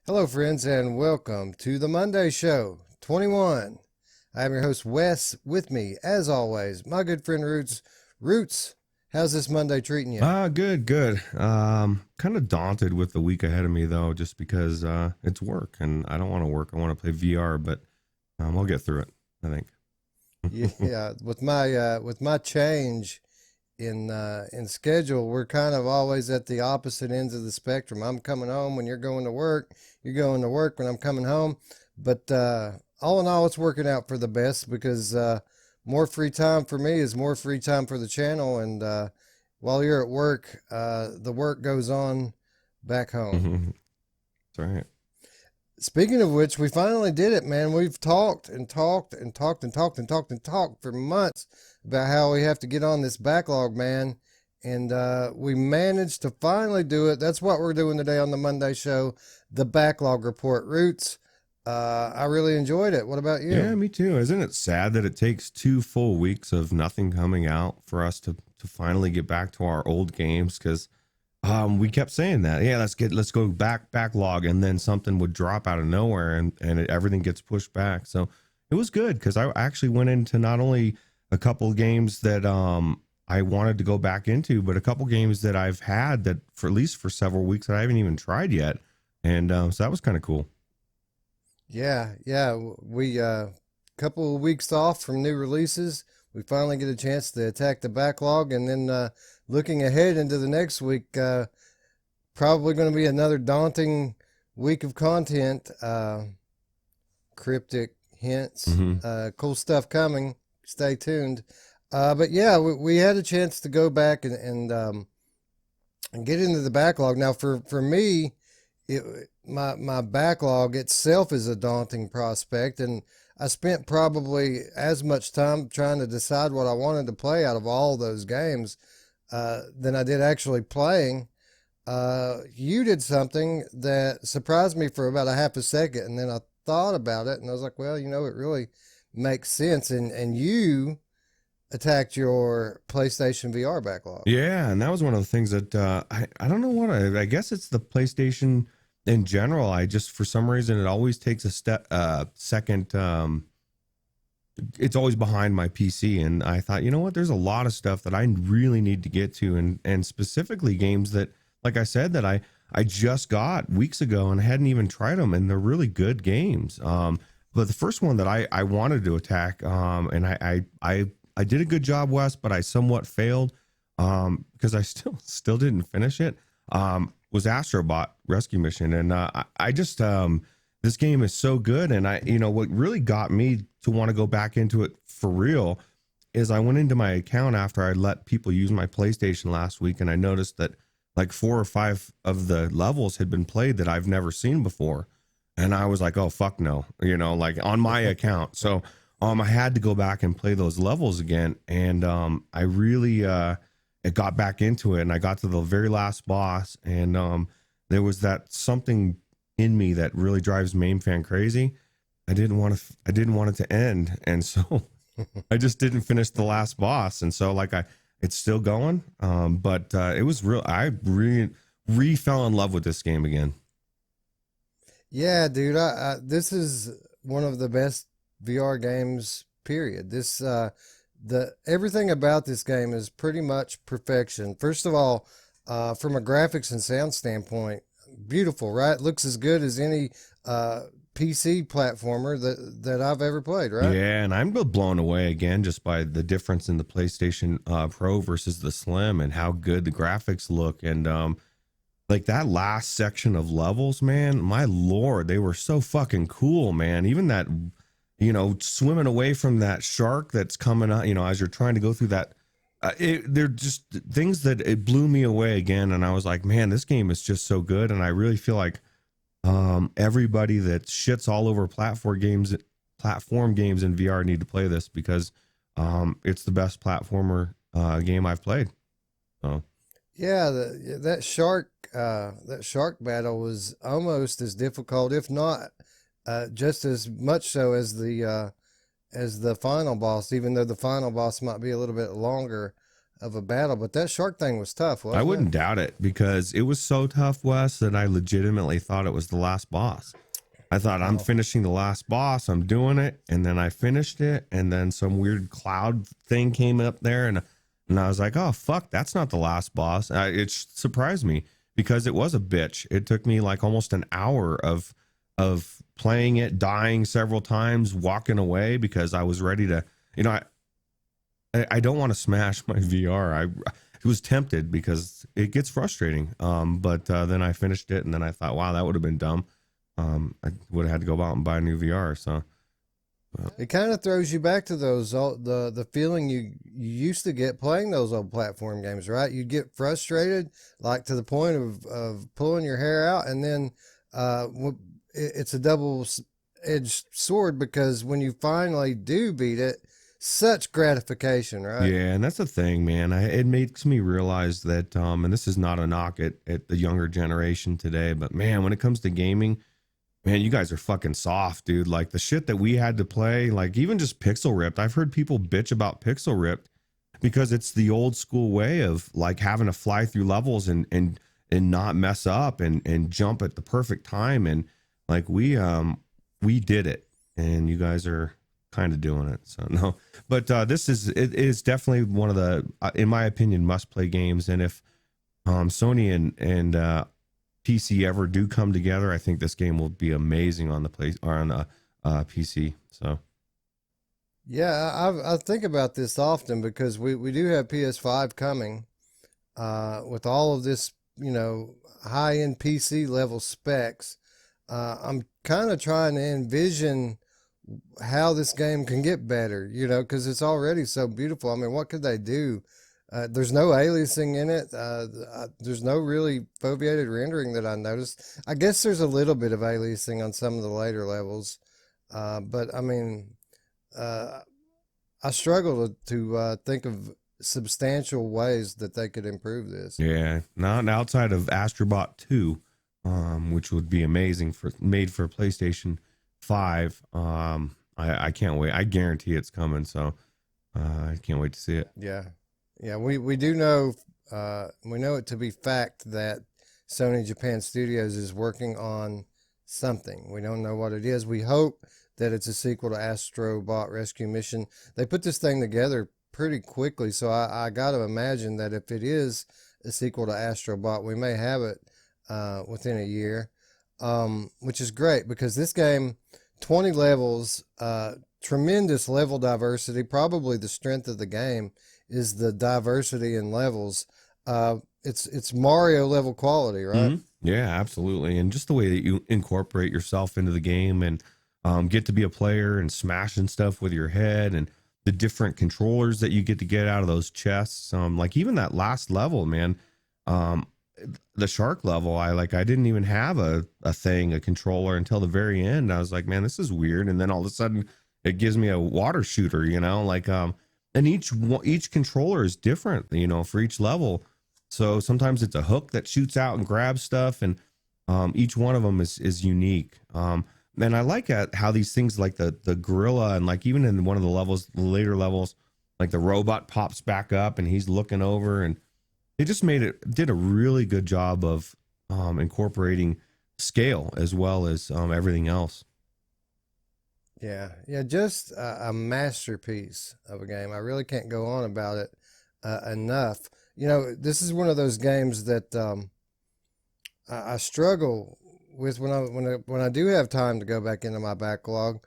Hello, friends, and welcome to the Monday Show 21. I am your host, Wes. With me, as always, my good friend Roots. Roots, how's this Monday treating you? Good. Kind of daunted with the week ahead of me though, just because it's work and I don't want to work. I want to play VR, but I'll get through it, I think. Yeah, with my change in schedule, we're kind of always at the opposite ends of the spectrum. I'm coming home when you're going to work. You're going to work when I'm coming home. But all in all, it's working out for the best because more free time for me is more free time for the channel. And while you're at work, the work goes on back home. That's right. Speaking of which, we finally did it, man. We've talked and talked and talked and talked and talked and talked for months about how we have to get on this backlog, man. And we managed to finally do it. That's what we're doing today on the Monday show, the backlog report. Roots, I really enjoyed it. What about you? Yeah, me too. Isn't it sad that it takes 2 full weeks of nothing coming out for us to finally get back to our old games? Because we kept saying that, yeah, let's go backlog, and then something would drop out of nowhere, and everything gets pushed back. So it was good because I actually went into not only a couple of games that I wanted to go back into, but a couple games that I've had that for at least for several weeks that I haven't even tried yet, and so that was kind of cool. Yeah. We couple of weeks off from new releases. We finally get a chance to attack the backlog, and then looking ahead into the next week, probably going to be another daunting week of content. Cryptic hints, Hmm. cool stuff coming. Stay tuned. But yeah, we had a chance to go back and get into the backlog. Now, for me, my backlog itself is a daunting prospect, and I spent probably as much time trying to decide what I wanted to play out of all those games than I did actually playing. You did something that surprised me for about a half a second, and then I thought about it, and I was like, well, it really makes sense. And you attacked your PlayStation VR backlog. Yeah, and that was one of the things that I don't know what I guess it's the PlayStation in general. I just for some reason it always takes a step second. It's always behind my PC, and I thought, you know what, there's a lot of stuff that I really need to get to, and specifically games that, like I said, that I just got weeks ago and I hadn't even tried them, and they're really good games. But the first one that I wanted to attack, and I did a good job, Wes, but I somewhat failed because I still didn't finish it. Was Astrobot Rescue Mission, and I just this game is so good, and what really got me to want to go back into it for real is I went into my account after I let people use my PlayStation last week, and I noticed that like 4 or 5 of the levels had been played that I've never seen before, and I was like, oh fuck no, like on my account. So I had to go back and play those levels again, and I really it got back into it, and I got to the very last boss, and there was that something in me that really drives Mamefan crazy. I didn't want it to end, and so I just didn't finish the last boss, and so it's still going, but it was real. I really fell in love with this game again. Yeah, dude, this is one of the best VR games, period. The everything about this game is pretty much perfection. First of all, from a graphics and sound standpoint, beautiful, right? Looks as good as any PC platformer that I've ever played, right? Yeah, and I'm blown away again just by the difference in the PlayStation Pro versus the Slim, and how good the graphics look, and like that last section of levels, man, my lord, they were so fucking cool, man. Even that, swimming away from that shark that's coming out, as you're trying to go through that. They're just things that it blew me away again, and I was like, man, this game is just so good, and I really feel like everybody that shits all over platform games in VR need to play this, because it's the best platformer game I've played. So Yeah, that shark battle was almost as difficult, if not just as much so as the final boss. Even though the final boss might be a little bit longer, of a battle. But that shark thing was tough, I wasn't it? wouldn't doubt it because it was so tough, Wes, that I legitimately thought it was the last boss. I thought I'm Oh, finishing the last boss. I'm doing it, and then I finished it, and then some weird cloud thing came up there, and I was like, oh fuck, that's not the last boss. It surprised me because it was a bitch. It took me like almost an hour of playing it, dying several times, walking away because I was ready to, you know, I don't want to smash my VR. I was tempted because it gets frustrating. But then I finished it, and then I thought, wow, that would have been dumb. I would have had to go out and buy a new VR. So it kind of throws you back to those the feeling you used to get playing those old platform games, right? You'd get frustrated, like to the point of pulling your hair out, and then it's a double-edged sword because when you finally do beat it, such gratification, right? yeah, and that's the thing, man. It makes me realize that, and this is not a knock at the younger generation today, but man, when it comes to gaming, man, you guys are fucking soft, dude. Like the shit that we had to play, like even just Pixel Ripped. I've heard people bitch about Pixel Ripped because it's the old school way of like having to fly through levels and not mess up and jump at the perfect time. And like we did it, and you guys are kind of doing it. So no, but this is definitely one of the, in my opinion, must play games. And if Sony and PC ever do come together, I think this game will be amazing on the place or on PC. So Yeah, I think about this often because we do have PS5 coming, with all of this, high end PC level specs. I'm kind of trying to envision how this game can get better, because it's already so beautiful. I mean, what could they do? There's no aliasing in it. There's no really foveated rendering that I noticed. I guess there's a little bit of aliasing on some of the later levels, but I mean, uh, I struggle to think of substantial ways that they could improve this. yeah, not outside of Astrobot 2, which would be amazing for made for PlayStation 5. I can't wait. I guarantee it's coming. So I can't wait to see it. Yeah, yeah, we do know, we know it to be fact that Sony Japan Studios is working on something. We don't know what it is. We hope that it's a sequel to Astro Bot Rescue Mission. They put this thing together pretty quickly, so I got to imagine that if it is a sequel to Astro Bot, we may have it within a year, which is great because this game, 20 levels, tremendous level diversity. Probably the strength of the game is the diversity in levels. It's Mario level quality, right? Yeah, absolutely. And just the way that you incorporate yourself into the game and get to be a player and smashing stuff with your head and the different controllers that you get to get out of those chests. Like even that last level, man, the shark level, I didn't even have a controller until the very end. I was like, man, this is weird. And then all of a sudden it gives me a water shooter, and each controller is different, for each level. So sometimes it's a hook that shoots out and grabs stuff, and each one of them is unique. And I like how these things like the gorilla, and like even in one of the levels, the later levels, like the robot pops back up and he's looking over, and they just did a really good job of incorporating scale as well as everything else. Yeah, yeah, just a masterpiece of a game. I really can't go on about it enough. This is one of those games that I struggle with when I do have time to go back into my backlog.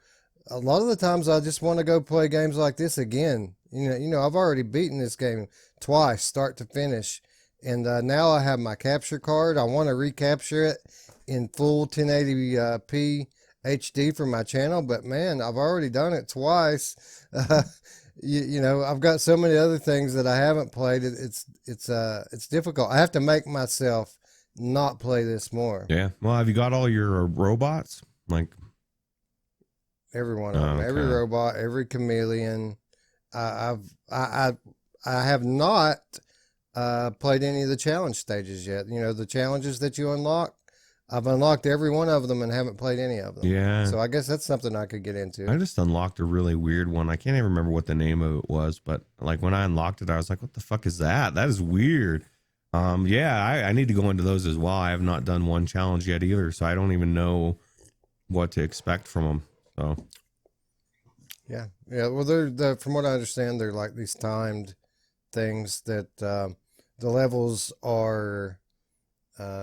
A lot of the times, I just want to go play games like this again. I've already beaten this game twice, start to finish, and now I have my capture card. I want to recapture it in full 1080p HD for my channel, but man, I've already done it twice. I've got so many other things that I haven't played. It's difficult. I have to make myself not play this more. Yeah. Well, have you got all your robots? Like Every one of them, every okay. robot, every chameleon. I have not played any of the challenge stages yet. The challenges that you unlock. I've unlocked every one of them and haven't played any of them. Yeah. So I guess that's something I could get into. I just unlocked a really weird one. I can't even remember what the name of it was, but like when I unlocked it, I was like, what the fuck is that? That is weird. Yeah, I need to go into those as well. I have not done one challenge yet either, so I don't even know what to expect from them. So Yeah. Well, from what I understand, they're like these timed things that the levels are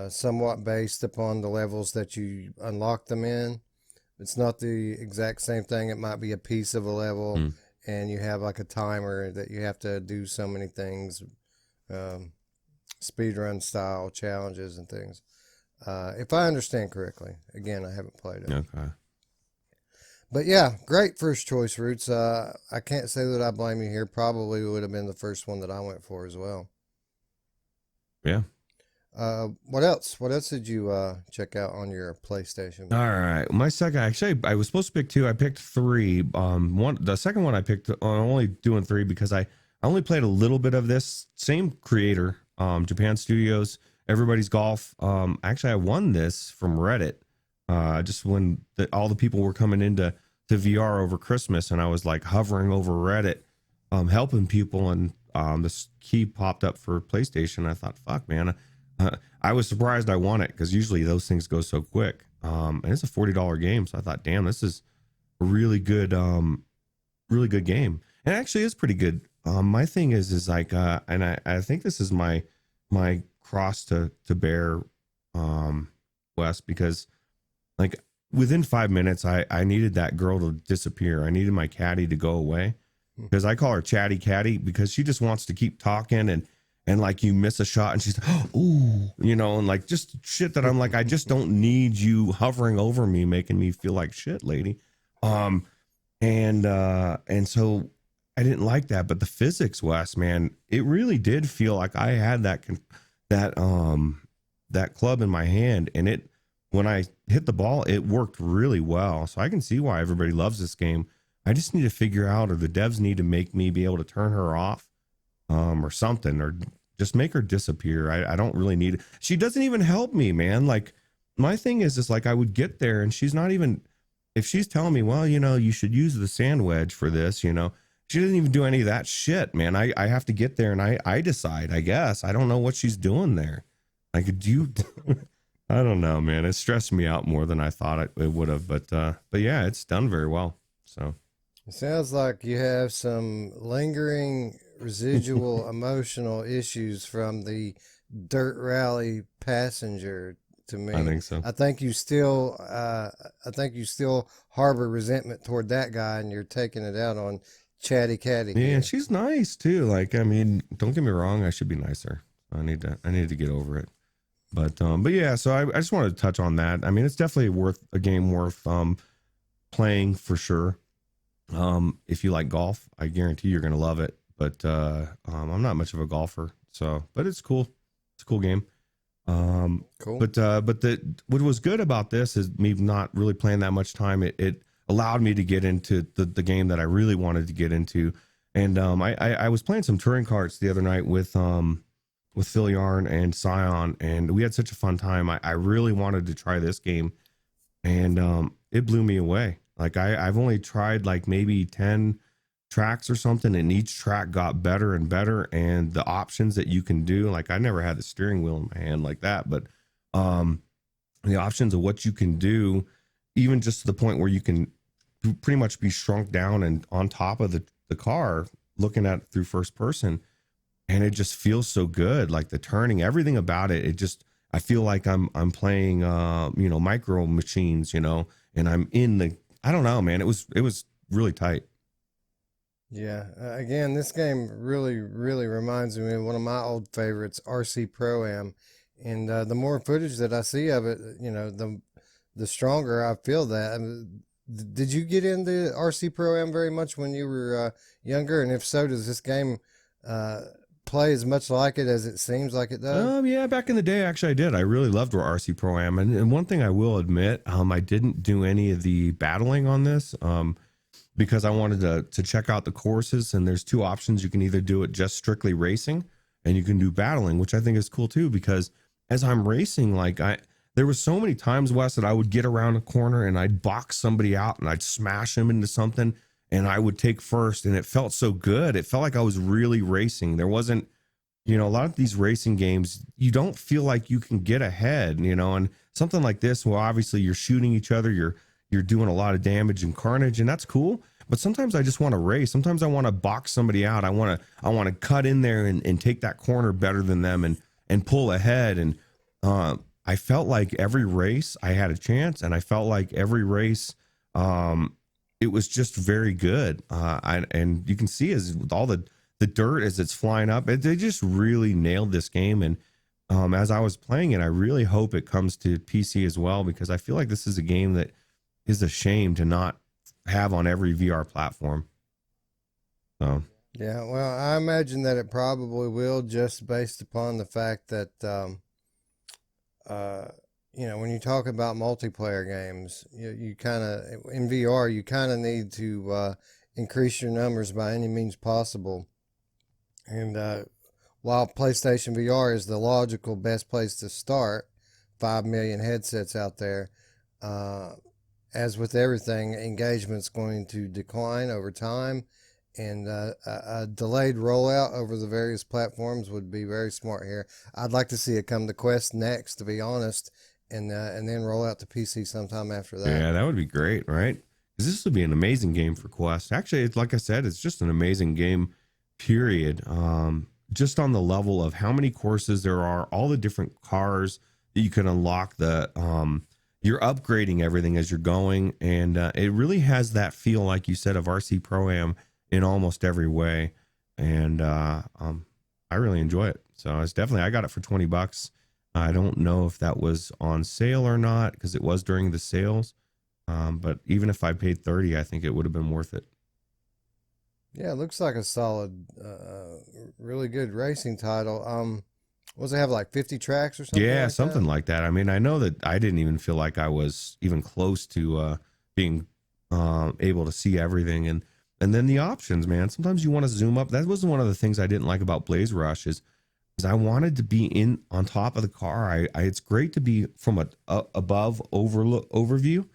somewhat based upon the levels that you unlock them in. It's not the exact same thing. It might be a piece of a level, and you have like a timer that you have to do so many things, speedrun style challenges and things. If I understand correctly. Again, I haven't played it. okay. But yeah, great first choice, Roots. I can't say that I blame you here. Probably would have been the first one that I went for as well. Yeah. What else? What else did you check out on your PlayStation? All right. My second, actually, I was supposed to pick two. I picked three. The second one I picked, I'm only doing three because I only played a little bit of this. Same creator, Japan Studios, Everybody's Golf. Actually, I won this from Reddit. Just when all the people were coming into VR over Christmas, and I was like hovering over Reddit, helping people, and this key popped up for PlayStation. I thought, fuck, man. I was surprised I won it because usually those things go so quick. And it's a $40 game, so I thought, damn, this is a really good game. And it actually is pretty good. My thing is like, and I think this is my cross to bear, Wes, because like within 5 minutes, I needed that girl to disappear. I needed my caddy to go away, because I call her Chatty Caddy, because she just wants to keep talking, and like you miss a shot and she's like, ooh, and like just shit that I'm like, I just don't need you hovering over me, making me feel like shit, lady. And so I didn't like that, but the physics, Wes, man, it really did feel like I had that club in my hand, and when I hit the ball, it worked really well. So I can see why everybody loves this game. I just need to figure out, or the devs need to make me be able to turn her off, or something, or just make her disappear. I don't really need it. She doesn't even help me, man. Like my thing is like I would get there and she's not even, if she's telling me, well, you should use the sand wedge for this, she doesn't even do any of that shit, man. I have to get there and I decide, I guess. I don't know what she's doing there. Like, I don't know, man. It stressed me out more than I thought it would have, but yeah, it's done very well. So it sounds like you have some lingering residual emotional issues from the dirt rally passenger to me. I think so. I think you still harbor resentment toward that guy, and you're taking it out on Chatty Catty. Yeah, and she's nice too. Like, I mean, don't get me wrong, I should be nicer. I need to get over it. But yeah, so I just wanted to touch on that. I mean, it's definitely a game worth playing for sure. If you like golf, I guarantee you're gonna love it. But I'm not much of a golfer, but it's cool. It's a cool game. Cool. But what was good about this is me not really playing that much time. It allowed me to get into the game that I really wanted to get into. And I was playing some touring carts the other night with Phil Yarn and Scion, and we had such a fun time. I really wanted to try this game, and it blew me away. Like I've only tried like maybe 10 tracks or something, and each track got better and better, and the options that you can do, like I never had the steering wheel in my hand like that, but the options of what you can do, even just to the point where you can pretty much be shrunk down and on top of the car looking at it through first person, and it just feels so good. Like the turning, everything about it, I feel like I'm playing micro machines, and I'm in I don't know, man. It was really tight. Yeah. Again, this game really, really reminds me of one of my old favorites, RC Pro-Am. And the more footage that I see of it, the stronger I feel that. Did you get into RC Pro-Am very much when you were younger? And if so, does this game play as much like it as it seems like it does? Yeah, back in the day, actually, I did. I really loved RC Pro-Am. And one thing I will admit, I didn't do any of the battling on this because I wanted to check out the courses. And there's two options. You can either do it just strictly racing, and you can do battling, which I think is cool too, because as I'm racing, like there was so many times, Wes, that I would get around a corner and I'd box somebody out and I'd smash them into something and I would take first, and it felt so good. It felt like I was really racing. There wasn't, a lot of these racing games, you don't feel like you can get ahead, and something like this, well, obviously you're shooting each other, you're doing a lot of damage and carnage, and that's cool. But sometimes I just want to race. Sometimes I want to box somebody out. I want to cut in there and take that corner better than them and pull ahead. And I felt like every race I had a chance, and I felt like every race it was just very good. And you can see as with all the dirt as it's flying up, they just really nailed this game. And as I was playing it, I really hope it comes to PC as well, because I feel like this is a game that is a shame to not have on every VR platform. So Yeah, well, I imagine that it probably will, just based upon the fact that when you talk about multiplayer games, you kind of in VR, you kind of need to increase your numbers by any means possible. And while PlayStation VR is the logical best place to start, 5 million headsets out there, as with everything, engagement's going to decline over time, and a delayed rollout over the various platforms would be very smart here. I'd like to see it come to Quest next, to be honest, and then roll out to PC sometime after that. yeah, that would be great, right? Because this would be an amazing game for Quest. Actually, it's like I said, it's just an amazing game, period. Just on the level of how many courses there are, all the different cars that you can unlock, you're upgrading everything as you're going, and it really has that feel, like you said, of RC Pro-Am in almost every way. And I really enjoy it. So it's definitely, I got it for $20. I don't know if that was on sale or not, because it was during the sales. But even if I paid 30, I think it would have been worth it. Yeah, it looks like a solid, really good racing title. Was it have like 50 tracks or something? Yeah, like something that? like that. I mean, I know that I didn't even feel like I was even close to being able to see everything. And then the options, man. Sometimes you want to zoom up. That was one of the things I didn't like about Blaze Rush is I wanted to be in on top of the car. It's great to be from a above overview,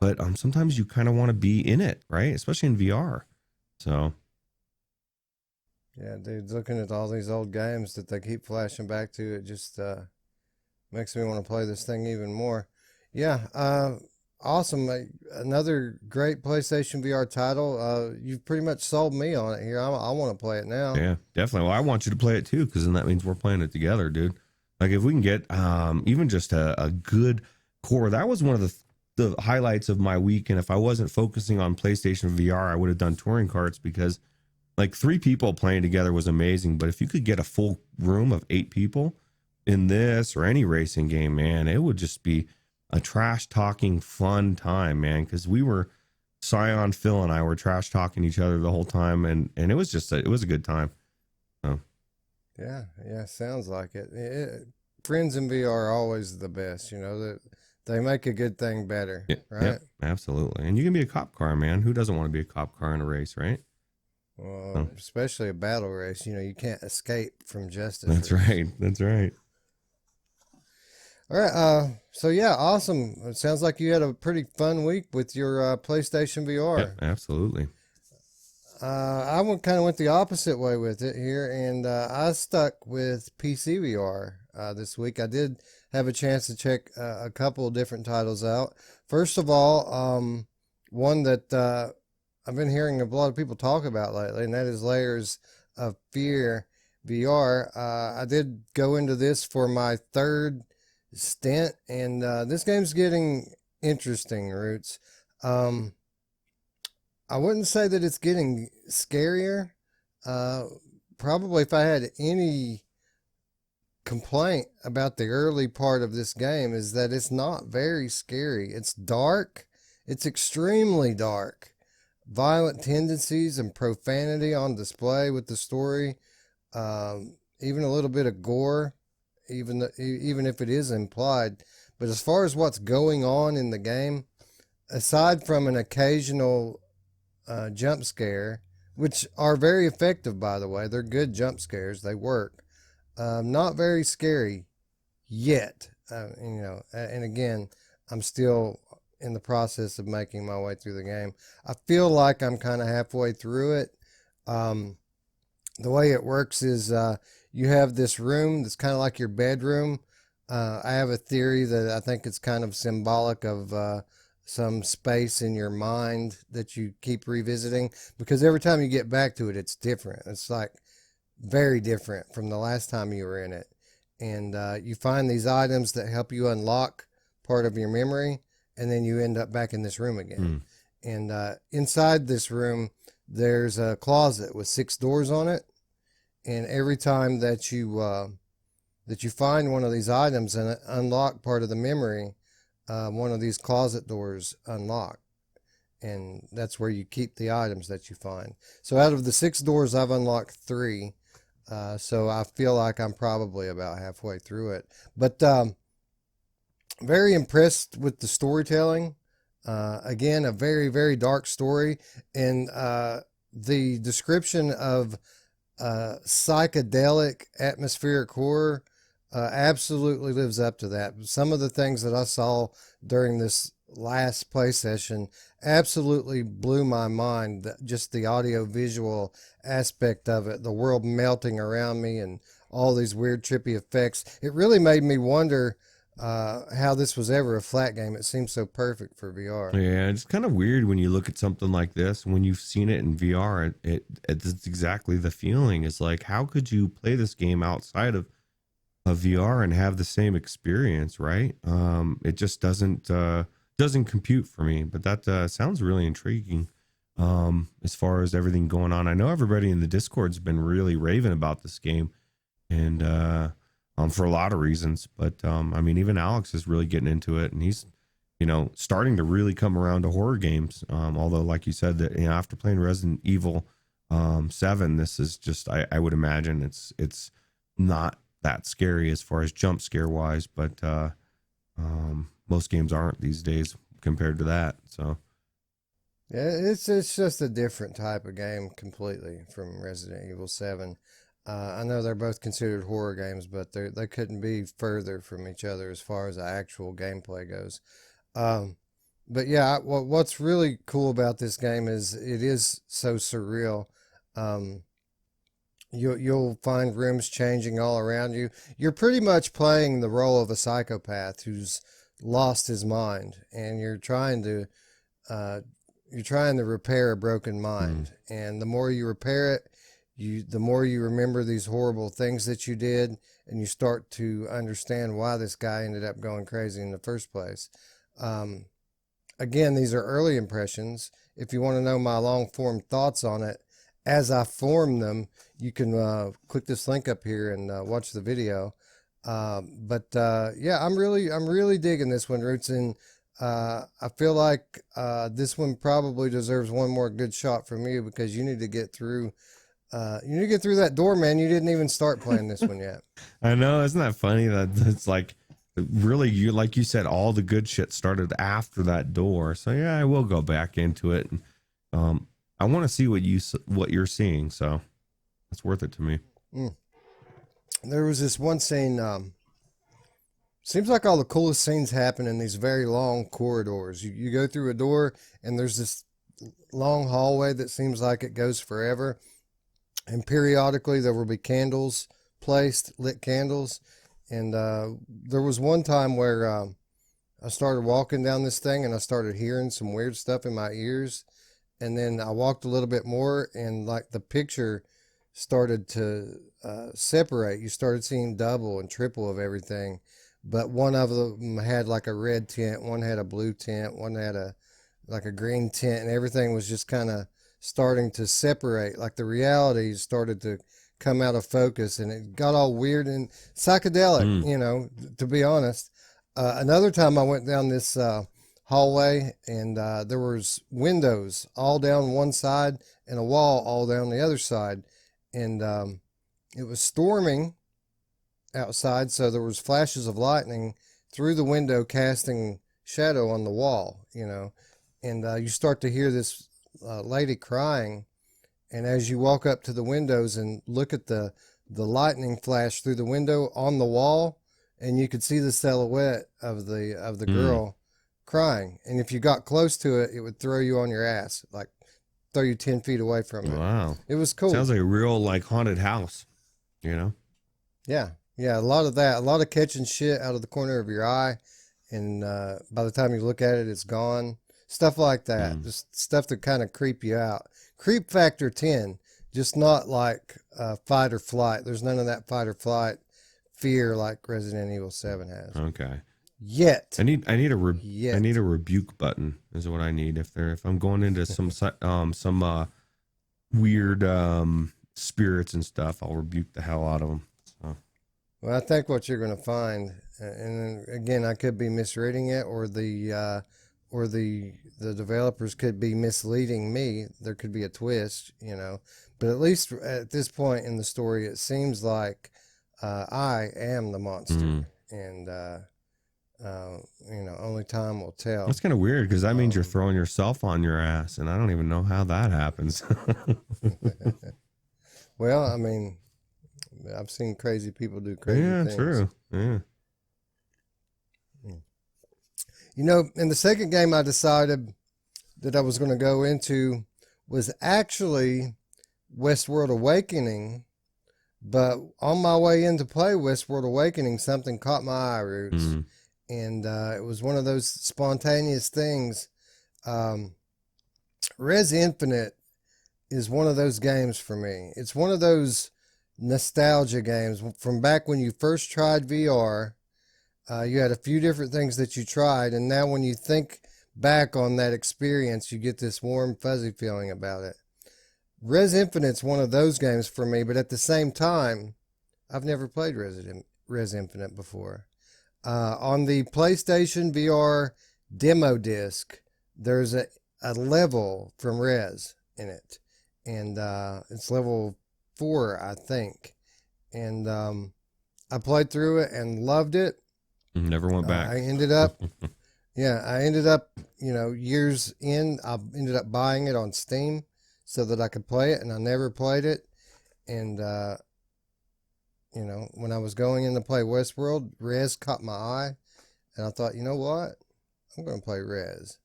but sometimes you kind of want to be in it, right? Especially in VR. So Yeah, dude, looking at all these old games that they keep flashing back to, it just makes me want to play this thing even more. Yeah, awesome. Another great PlayStation VR title. You've pretty much sold me on it here. I want to play it now. yeah, definitely. Well, I want you to play it too, because then that means we're playing it together, dude. Like if we can get even just a good core, that was one of the highlights of my week. And if I wasn't focusing on PlayStation VR, I would have done touring carts, because like 3 people playing together was amazing. But if you could get a full room of 8 people in this or any racing game, man, it would just be a trash talking fun time, man. Because we were Scion, Phil, and I were trash talking each other the whole time, and it was just it was a good time. So Yeah, sounds like it. Friends in VR are always the best. That they make a good thing better, right? yeah, absolutely. And you can be a cop car, man. Who doesn't want to be a cop car in a race, right? Well, especially a battle race. You can't escape from justice. That's right. That's right. All right. So yeah, awesome. It sounds like you had a pretty fun week with your PlayStation VR. Yeah, absolutely. I kind of went the opposite way with it here, and I stuck with PC VR this week. I did have a chance to check a couple of different titles out. First of all, one that I've been hearing a lot of people talk about lately, and that is Layers of Fear VR. I did go into this for my third stint, and this game's getting interesting, Roots. I wouldn't say that it's getting scarier. Probably if I had any complaint about the early part of this game is that it's not very scary. It's dark. It's extremely dark. Violent tendencies and profanity on display with the story. Even a little bit of gore, even if it is implied. But as far as what's going on in the game, aside from an occasional jump scare, which are very effective, by the way, they're good jump scares, they work. Not very scary yet. And again, I'm still in the process of making my way through the game. I feel like I'm kind of halfway through it. Um, the way it works is you have this room that's kind of like your bedroom. I have a theory that I think it's kind of symbolic of some space in your mind that you keep revisiting, because every time you get back to it, it's different. It's like very different from the last time you were in it. And you find these items that help you unlock part of your memory, and then you end up back in this room again. Mm. And inside this room, there's a closet with 6 doors on it. And every time that you find one of these items and unlock part of the memory, one of these closet doors unlock, and that's where you keep the items that you find. So out of the 6 doors, I've unlocked 3. So I feel like I'm probably about halfway through it. But very impressed with the storytelling. Again, a very, very dark story. And the description of psychedelic atmospheric horror absolutely lives up to that. Some of the things that I saw during this last play session absolutely blew my mind. Just the audio visual aspect of it, the world melting around me, and all these weird trippy effects. It really made me wonder how this was ever a flat game. It seems so perfect for VR. Yeah, it's kind of weird when you look at something like this. When you've seen it in VR, it's exactly the feeling. It's like, how could you play this game outside of VR and have the same experience, right? It just doesn't compute for me. But that sounds really intriguing. As far as everything going on, I know everybody in the Discord's been really raving about this game, and for a lot of reasons. But I mean, even Alex is really getting into it, and he's starting to really come around to horror games. Although, like you said, that after playing Resident Evil 7, this is just I would imagine it's not that scary as far as jump scare wise, but most games aren't these days compared to that. So Yeah, it's just a different type of game completely from Resident Evil 7. I know they're both considered horror games, but they couldn't be further from each other as far as the actual gameplay goes. Um, but yeah, what's really cool about this game is it is so surreal. Um, you'll find rooms changing all around you. You're pretty much playing the role of a psychopath who's lost his mind, and uh, you're trying to repair a broken mind. And the more you repair it, the more you remember these horrible things that you did, and you start to understand why this guy ended up going crazy in the first place. Um, Again, these are early impressions. If you want to know my long form thoughts on it, as I form them, you can click this link up here and watch the video. Yeah, I'm really digging this one, Roots, and I feel like this one probably deserves one more good shot from you, because you need to get through. You need to get through that door, man. You didn't even start playing this one yet. I know, isn't that funny that it's like really, you like you said, all the good shit started after that door. So yeah, I will go back into it. And, I want to see what you're seeing, so it's worth it to me. There was this one scene. Seems like all the coolest scenes happen in these very long corridors. You go through a door, and there's this long hallway that seems like it goes forever. And periodically there will be candles placed, lit candles. And there was one time where I started walking down this thing, and I started hearing some weird stuff in my ears. And then I walked a little bit more, and like the picture started to separate. You started seeing double and triple of everything. But one of them had like a red tint, one had a blue tint, one had like a green tint, and everything was just kind of starting to separate. Like the reality started to come out of focus, and it got all weird and psychedelic, to be honest. Another time I went down this hallway, and there was windows all down one side and a wall all down the other side. And it was storming outside, so there was flashes of lightning through the window casting shadow on the wall, and you start to hear this lady crying. And as you walk up to the windows and look at the lightning flash through the window on the wall, and you could see the silhouette of the Mm. girl crying. And if you got close to it, it would throw you on your ass, like throw you 10 feet away from it. Wow. It was Sounds cool. like a real like haunted house, you know? Yeah, yeah, a lot of that, a lot of catching shit out of the corner of your eye, and by the time you look at it, it's gone. Stuff like that, Mm. just stuff that kind of creep you out. Creep factor 10, just not like fight or flight. There's none of that fight or flight fear like Resident Evil 7 has. Okay. Yet, I need yet. a rebuke button is what I need if I'm going into some weird spirits and stuff. I'll rebuke the hell out of them. So. Well, I think what you're going to find, and again, I could be misreading it, or the developers could be misleading me. There could be a twist, you know. But at least at this point in the story, it seems like I am the monster, and you know, only time will tell. That's kind of weird because that means you're Um, throwing yourself on your ass, and I don't even know how that happens. well, I mean, I've seen crazy people do crazy Yeah, things. true. Yeah. You know, in the second game, I decided that I was going to go into was actually Westworld Awakening. But on my way in to play Westworld Awakening, something caught my eye, Roots. Mm. And it was one of those spontaneous things. Um, Rez Infinite is one of those games for me. It's one of those nostalgia games from back when you first tried VR. You had a few different things that you tried, and now when you think back on that experience, you get this warm, fuzzy feeling about it. Rez Infinite's one of those games for me, but at the same time, I've never played Rez Infinite before. On the PlayStation VR demo disc, there's a level from Rez in it, and it's level 4, I think. And I played through it and loved it. Never went back. I ended up, yeah, I ended up, you know, years in, I ended up buying it on Steam so that I could play it, and I never played it. And, you know, when I was going in to play Westworld, Rez caught my eye, and I thought, you know what? I'm going to play Rez.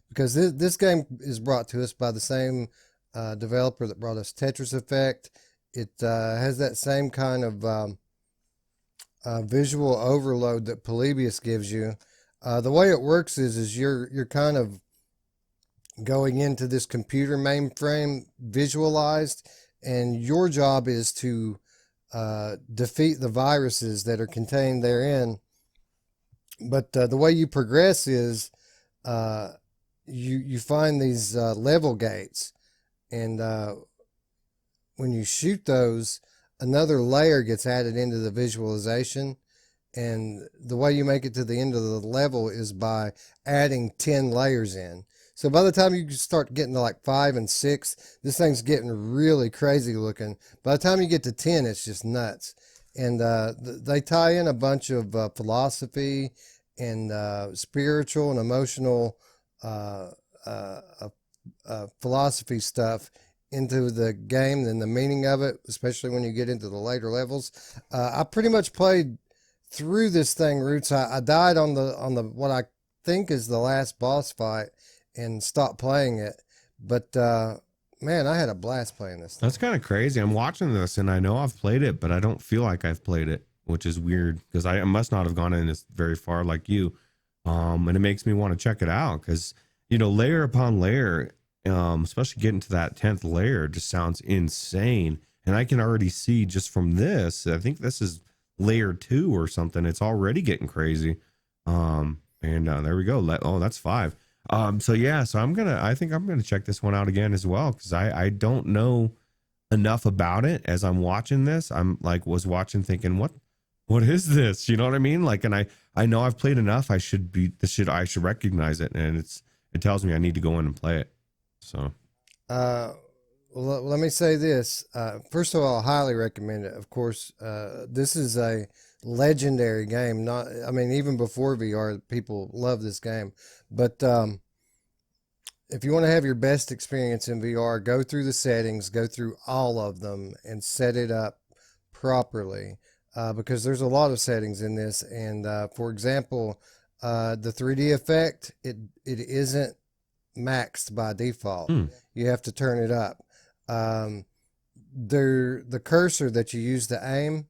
Because this game is brought to us by the same developer that brought us Tetris Effect. It has that same kind of visual overload that Polybius gives you. The way it works is you're kind of going into this computer mainframe visualized, and your job is to defeat the viruses that are contained therein. But the way you progress is you find these level gates, and when you shoot those, another layer gets added into the visualization. And the way you make it to the end of the level is by adding 10 layers in. So by the time you start getting to like 5 and 6, this thing's getting really crazy looking. By the time you get to 10, it's just nuts. And they tie in a bunch of philosophy and spiritual and emotional philosophy stuff into the game and the meaning of it, especially when you get into the later levels. I pretty much played through this thing, Roots. I died on the what I think is the last boss fight and stopped playing it. But man, I had a blast playing this thing. That's kind of crazy. I'm watching this and I know I've played it, but I don't feel like I've played it, which is weird because I must not have gone in this very far like you. And it makes me want to check it out because, you know, layer upon layer, especially getting to that 10th layer just sounds insane. And I can already see just from this, I think this is layer 2 or something. It's already getting crazy. And there we go. Oh, that's 5. So yeah, so I think I'm gonna check this one out again as well because I don't know enough about it. As I'm watching this, I'm like was watching thinking what is this? You know what I mean? Like, and I know I've played enough. I should recognize it, and it tells me I need to go in and play it. So, Well, let me say this. First of all, I highly recommend it. Of course, this is a legendary game. Not, I mean, even before VR, people love this game. But if you want to have your best experience in VR, go through the settings, go through all of them, and set it up properly. because there's a lot of settings in this. And for example, the 3D effect, it isn't maxed by default. Hmm. You have to turn it up. Um, the cursor that you use to aim,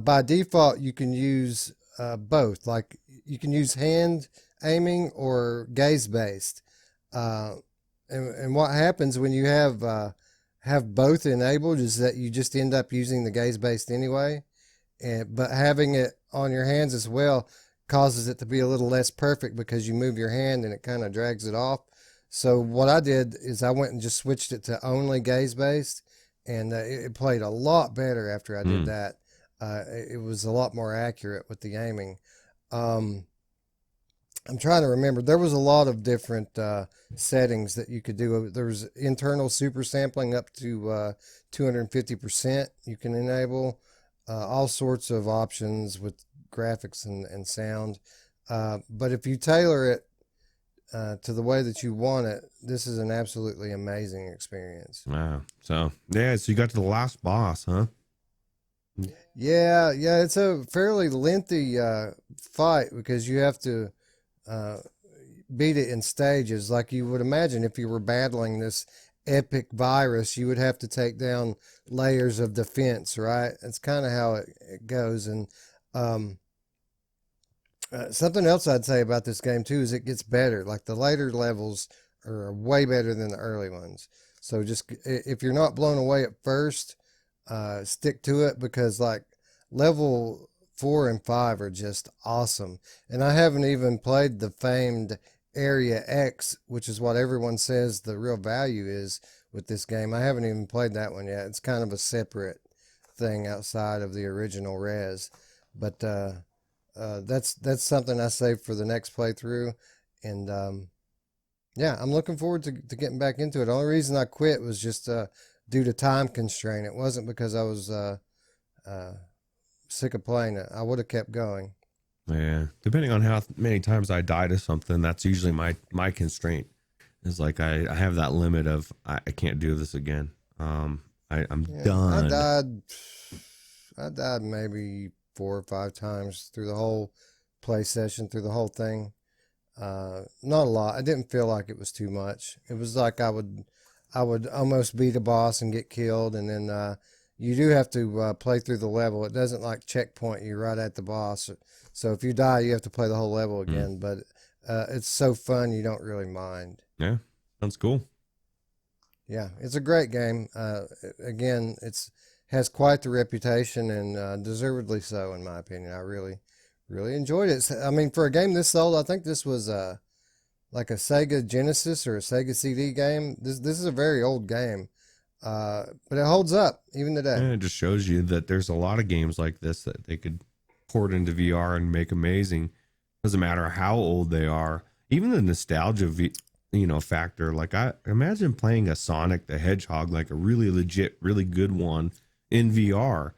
by default, you can use both. Like you can use hand aiming or gaze based. Uh, and what happens when you have both enabled is that you just end up using the gaze based anyway. But having it on your hands as well causes it to be a little less perfect because you move your hand and it kind of drags it off. So what I did is I went and just switched it to only gaze based, and it played a lot better after I did Hmm. that. It was a lot more accurate with the aiming. Um, I'm trying to remember. There was a lot of different settings that you could do. There was internal super sampling up to 250% you can enable. All sorts of options with graphics and sound. But if you tailor it to the way that you want it, this is an absolutely amazing experience. Wow. So yeah, so you got to the last boss, huh? Yeah, it's a fairly lengthy fight because you have to uh, beat it in stages. Like you would imagine if you were battling this epic virus, you would have to take down layers of defense, right? That's kind of how it goes. And um, something else I'd say about this game too is it gets better. Like the later levels are way better than the early ones. So just if you're not blown away at first, stick to it because like level 4 and 5 are just awesome. And I haven't even played the famed Area X, which is what everyone says the real value is with this game. I haven't even played that one yet. It's kind of a separate thing outside of the original Rez, but that's something I saved for the next playthrough, and yeah, I'm looking forward to getting back into it. The only reason I quit was just due to time constraint. It wasn't because I was uh, sick of playing it. I would have kept going. Yeah. Depending on how many times I die to something, that's usually my constraint. Is like I have that limit of I can't do this again. I'm Yeah, done. I died maybe 4 or 5 times through the whole play session, through the whole thing. Not a lot. I didn't feel like it was too much. It was like I would almost beat a boss and get killed, and then you do have to play through the level. It doesn't like checkpoint you right at the boss. So if you die, you have to play the whole level Mm. again. But it's so fun, you don't really mind. Yeah. Sounds cool. Yeah, it's a great game. Again, it's has quite the reputation and deservedly so, in my opinion. I really enjoyed it. I mean, for a game this old, I think this was like a Sega Genesis or a Sega CD game. This is a very old game, but it holds up even today. And it just shows you that there's a lot of games like this that they could port into VR and make amazing. Doesn't matter how old they are. Even the nostalgia, factor. Like I imagine playing a Sonic the Hedgehog, like a really legit, really good one in VR.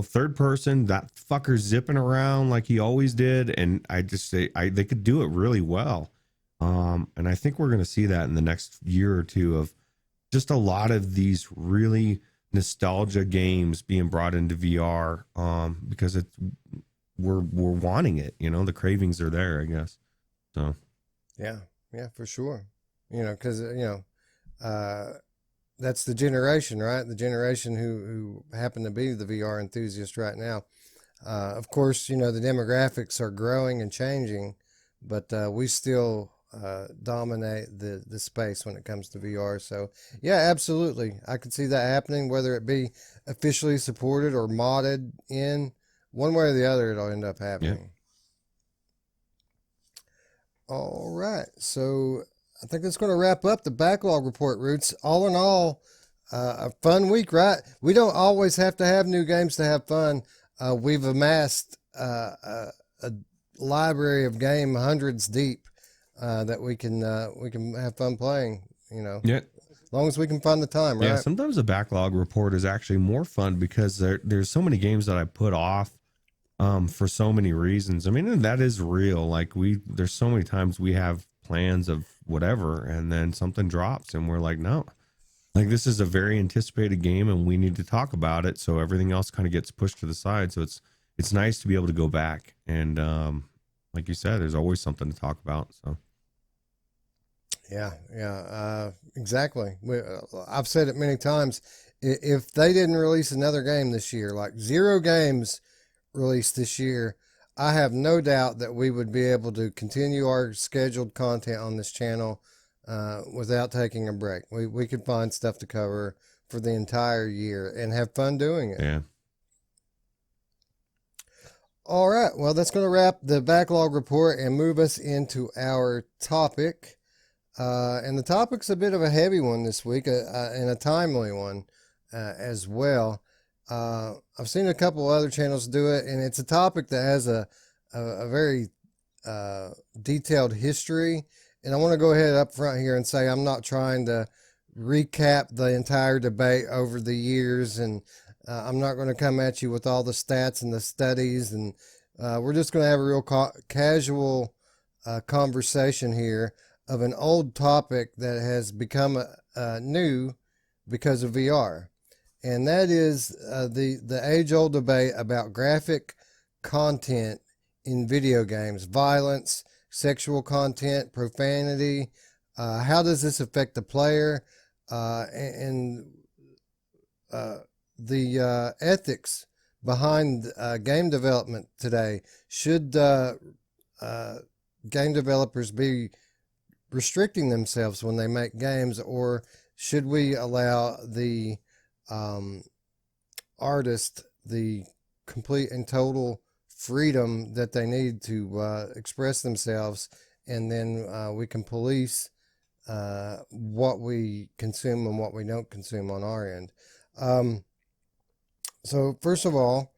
Third person, that fucker zipping around like he always did, and I just say they could do it really well. And I think we're gonna see that in the next year or two of just a lot of these really nostalgia games being brought into VR. Because we're wanting it. The cravings are there, I guess. So Yeah, for sure. Because uh, that's the generation, right? The generation who happen to be the VR enthusiast right now. Of course, the demographics are growing and changing, but we still dominate the space when it comes to VR. So, yeah, absolutely. I could see that happening, whether it be officially supported or modded in. One way or the other, it'll end up yeah. happening. All right. So I think that's going to wrap up the backlog report, Roots. All in all, a fun week, right? We don't always have to have new games to have fun. We've amassed a library of game hundreds deep that we can have fun playing. Yeah. As long as we can find the time, Yeah, right? sometimes a backlog report is actually more fun because there's so many games that I put off for so many reasons. I mean, and that is real. Like there's so many times we have plans of whatever and then something drops and we're like, no, like this is a very anticipated game and we need to talk about it, so everything else kind of gets pushed to the side. So it's nice to be able to go back and like you said, there's always something to talk about. So Yeah, exactly. I've said it many times. If they didn't release another game this year, like 0 games released this year, I have no doubt that we would be able to continue our scheduled content on this channel without taking a break. We could find stuff to cover for the entire year and have fun doing it. yeah. All right. Well, that's going to wrap the backlog report and move us into our topic. And the topic's a bit of a heavy one this week and a timely one as well. I've seen a couple other channels do it, and it's a topic that has a very detailed history. And I want to go ahead up front here and say I'm not trying to recap the entire debate over the years, and I'm not going to come at you with all the stats and the studies, and we're just going to have a real casual conversation here of an old topic that has become new because of VR. And that is the age-old debate about graphic content in video games, violence, sexual content, profanity. How does this affect the player? And the ethics behind game development today. Should game developers be restricting themselves when they make games, or should we allow the artist the complete and total freedom that they need to express themselves, and then we can police what we consume and what we don't consume on our end. So first of all,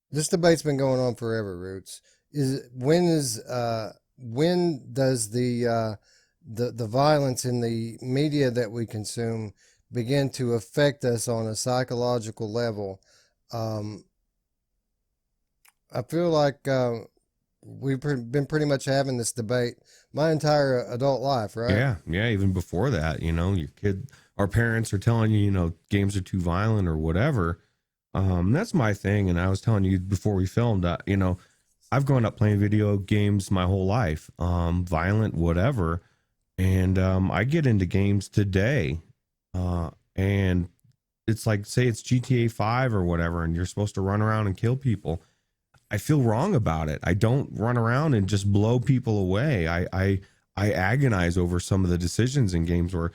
this debate's been going on forever, Roots. When does the violence in the media that we consume begin to affect us on a psychological level? I feel like we've been pretty much having this debate my entire adult life, right? Yeah, even before that, your kid, our parents are telling you, games are too violent or whatever. That's my thing. And I was telling you before we filmed that, I've grown up playing video games my whole life, violent, whatever. And I get into games today, and it's like, say it's GTA 5 or whatever, and you're supposed to run around and kill people. I feel wrong about it. I don't run around and just blow people away. I agonize over some of the decisions in games where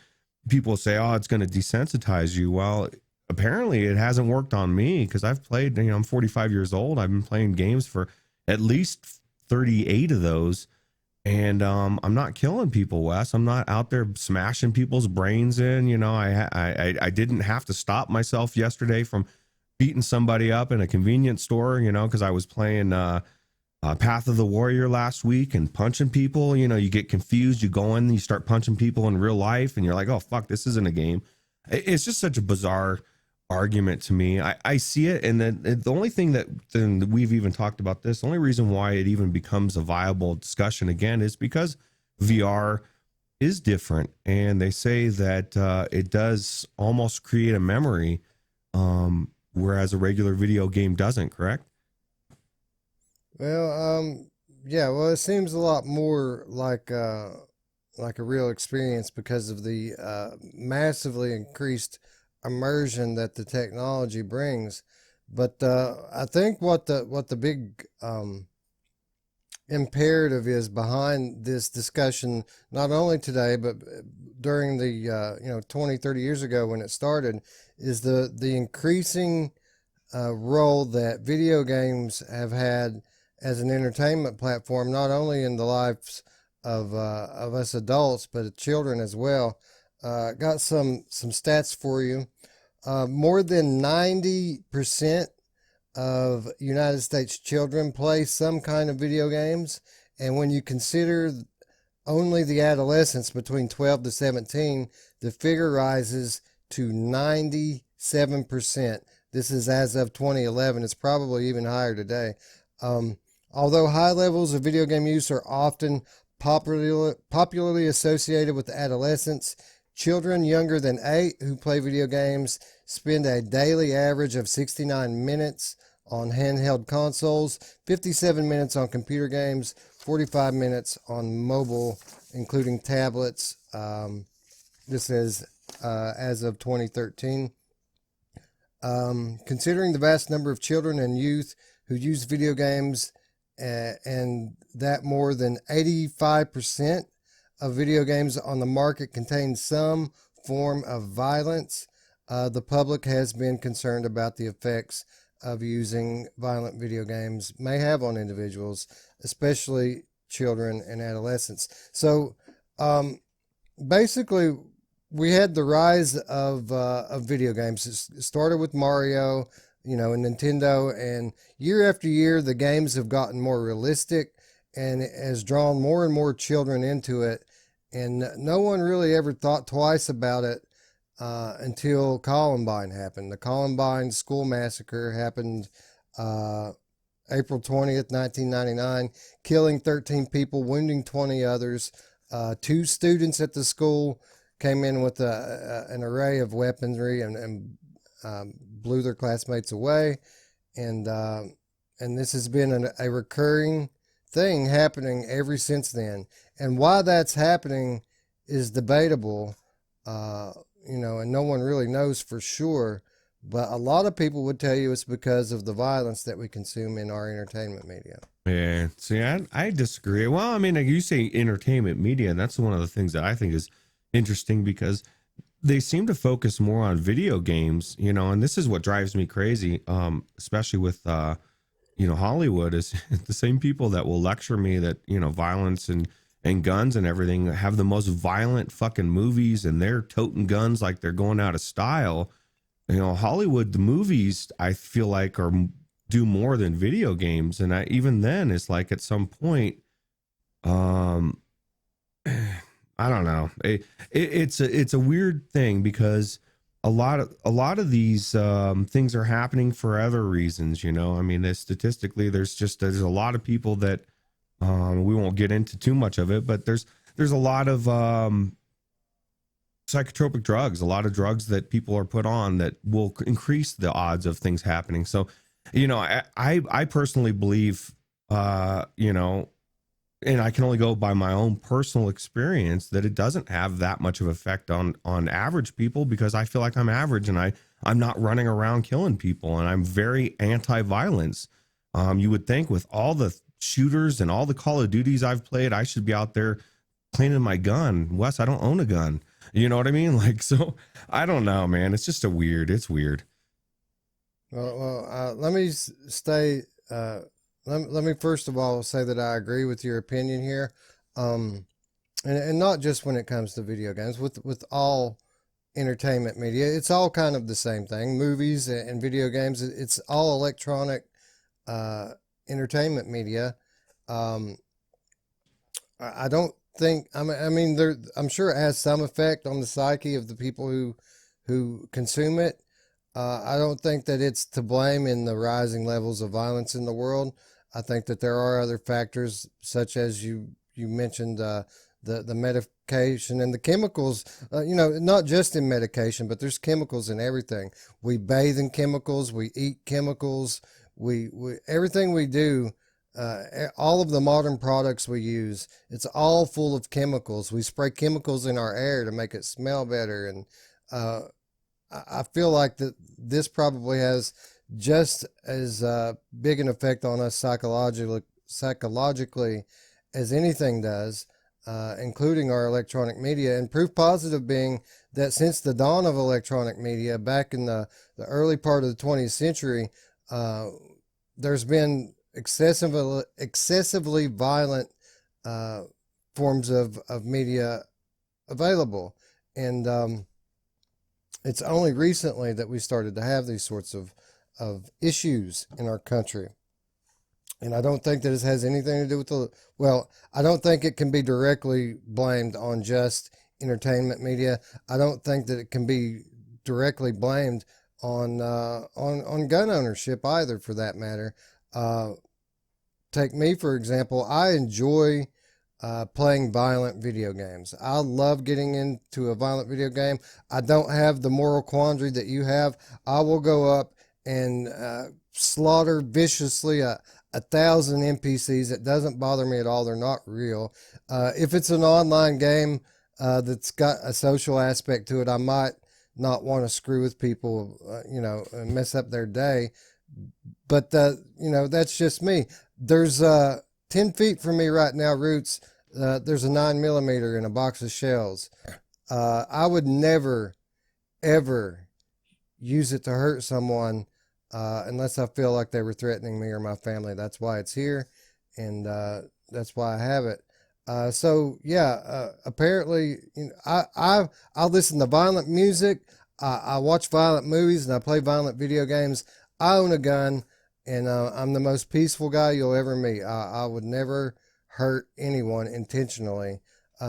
people say, oh, it's going to desensitize you. Well, apparently it hasn't worked on me, because I've played, I'm 45 years old. I've been playing games for at least 38 of those. And I'm not killing people, Wes. I'm not out there smashing people's brains in. I didn't have to stop myself yesterday from beating somebody up in a convenience store, because I was playing Path of the Warrior last week and punching people. You get confused. You go in and you start punching people in real life, and you're like, oh, fuck, this isn't a game. It's just such a bizarre argument to me. I see it, and then the only thing that we've even talked about this, the only reason why it even becomes a viable discussion again is because VR is different, and they say that it does almost create a memory, whereas a regular video game doesn't. Correct? Well, yeah. Well, it seems a lot more like a real experience because of the massively increased immersion that the technology brings. But I think what the big imperative is behind this discussion, not only today but during the 20, 30 years ago when it started, is the increasing role that video games have had as an entertainment platform, not only in the lives of us adults but children as well. Got some stats for you. More than 90% of United States children play some kind of video games. And when you consider only the adolescents between 12 to 17, the figure rises to 97%. This is as of 2011. It's probably even higher today. Although high levels of video game use are often popularly associated with adolescents. Children younger than 8 who play video games spend a daily average of 69 minutes on handheld consoles, 57 minutes on computer games, 45 minutes on mobile, including tablets. This is as of 2013. Considering the vast number of children and youth who use video games, and that more than 85% of video games on the market contain some form of violence, the public has been concerned about the effects of using violent video games may have on individuals, especially children and adolescents. So basically, we had the rise of video games. It started with Mario, and Nintendo, and year after year, the games have gotten more realistic and it has drawn more and more children into it. And no one really ever thought twice about it until Columbine happened. The Columbine school massacre happened April 20th, 1999, killing 13 people, wounding 20 others. 2 students at the school came in with an array of weaponry and blew their classmates away. And this has been a recurring thing happening ever since then. And why that's happening is debatable, and no one really knows for sure. But a lot of people would tell you it's because of the violence that we consume in our entertainment media. Yeah. See, I disagree. Well, I mean, like you say entertainment media, and that's one of the things that I think is interesting because they seem to focus more on video games, and this is what drives me crazy, especially with, Hollywood is the same people that will lecture me that, violence and guns and everything have the most violent fucking movies and they're toting guns like they're going out of style. Hollywood, the movies, I feel like do more than video games. And even then it's like at some point, I don't know. It's a weird thing because a lot of these things are happening for other reasons. I mean, statistically, there's a lot of people that we won't get into too much of it, but there's a lot of psychotropic drugs, a lot of drugs that people are put on that will increase the odds of things happening. So, I personally believe, and I can only go by my own personal experience, that it doesn't have that much of effect on average people because I feel like I'm average and I'm not running around killing people and I'm very anti-violence. You would think with all the shooters and all the Call of Duties I've played, I should be out there cleaning my gun. Wes, I don't own a gun. You know what I mean? Like, so I don't know, man. It's just it's weird. Well, let me stay. Let me first of all say that I agree with your opinion here, and not just when it comes to video games. With all entertainment media, it's all kind of the same thing. Movies and video games, it's all electronic entertainment media. I don't think. I mean, I'm sure it has some effect on the psyche of the people who consume it. I don't think that it's to blame in the rising levels of violence in the world. I think that there are other factors, such as you mentioned, the medication and the chemicals. Not just in medication, but there's chemicals in everything. We bathe in chemicals. We eat chemicals. We everything we do, all of the modern products we use, it's all full of chemicals. We spray chemicals in our air to make it smell better, and I feel like that this probably has just as big an effect on us psychologically as anything does, including our electronic media. And proof positive being that since the dawn of electronic media back in the early part of the 20th century, there's been excessively violent forms of media available. And it's only recently that we started to have these sorts of issues in our country. And I don't think that it has anything to do with I don't think it can be directly blamed on just entertainment media. I don't think that it can be directly blamed on gun ownership either, for that matter. Take me, for example. I enjoy playing violent video games. I love getting into a violent video game. I don't have the moral quandary that you have. I will go up and slaughter viciously a thousand NPCs. It doesn't bother me at all. They're not real. If it's an online game that's got a social aspect to it, I might not want to screw with people, and mess up their day. But that's just me. There's 10 feet from me right now, Roots. There's a 9mm in a box of shells. I would never, ever use it to hurt someone unless I feel like they were threatening me or my family. That's why it's here, and that's why I have it. Apparently, I listen to violent music. I watch violent movies, and I play violent video games. I own a gun, and I'm the most peaceful guy you'll ever meet. I would never hurt anyone intentionally.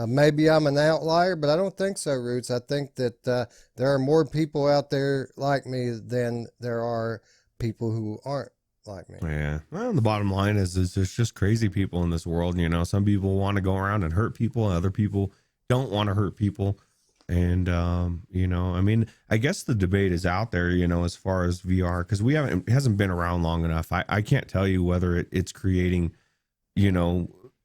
Maybe I'm an outlier, but I don't think so, Roots. I think that there are more people out there like me than there are people who aren't like me. Yeah. Well, the bottom line is there's just crazy people in this world. You know, some people want to go around and hurt people, and other people don't want to hurt people. And I mean, I guess the debate is out there, as far as VR, because it hasn't been around long enough. I can't tell you whether it's creating,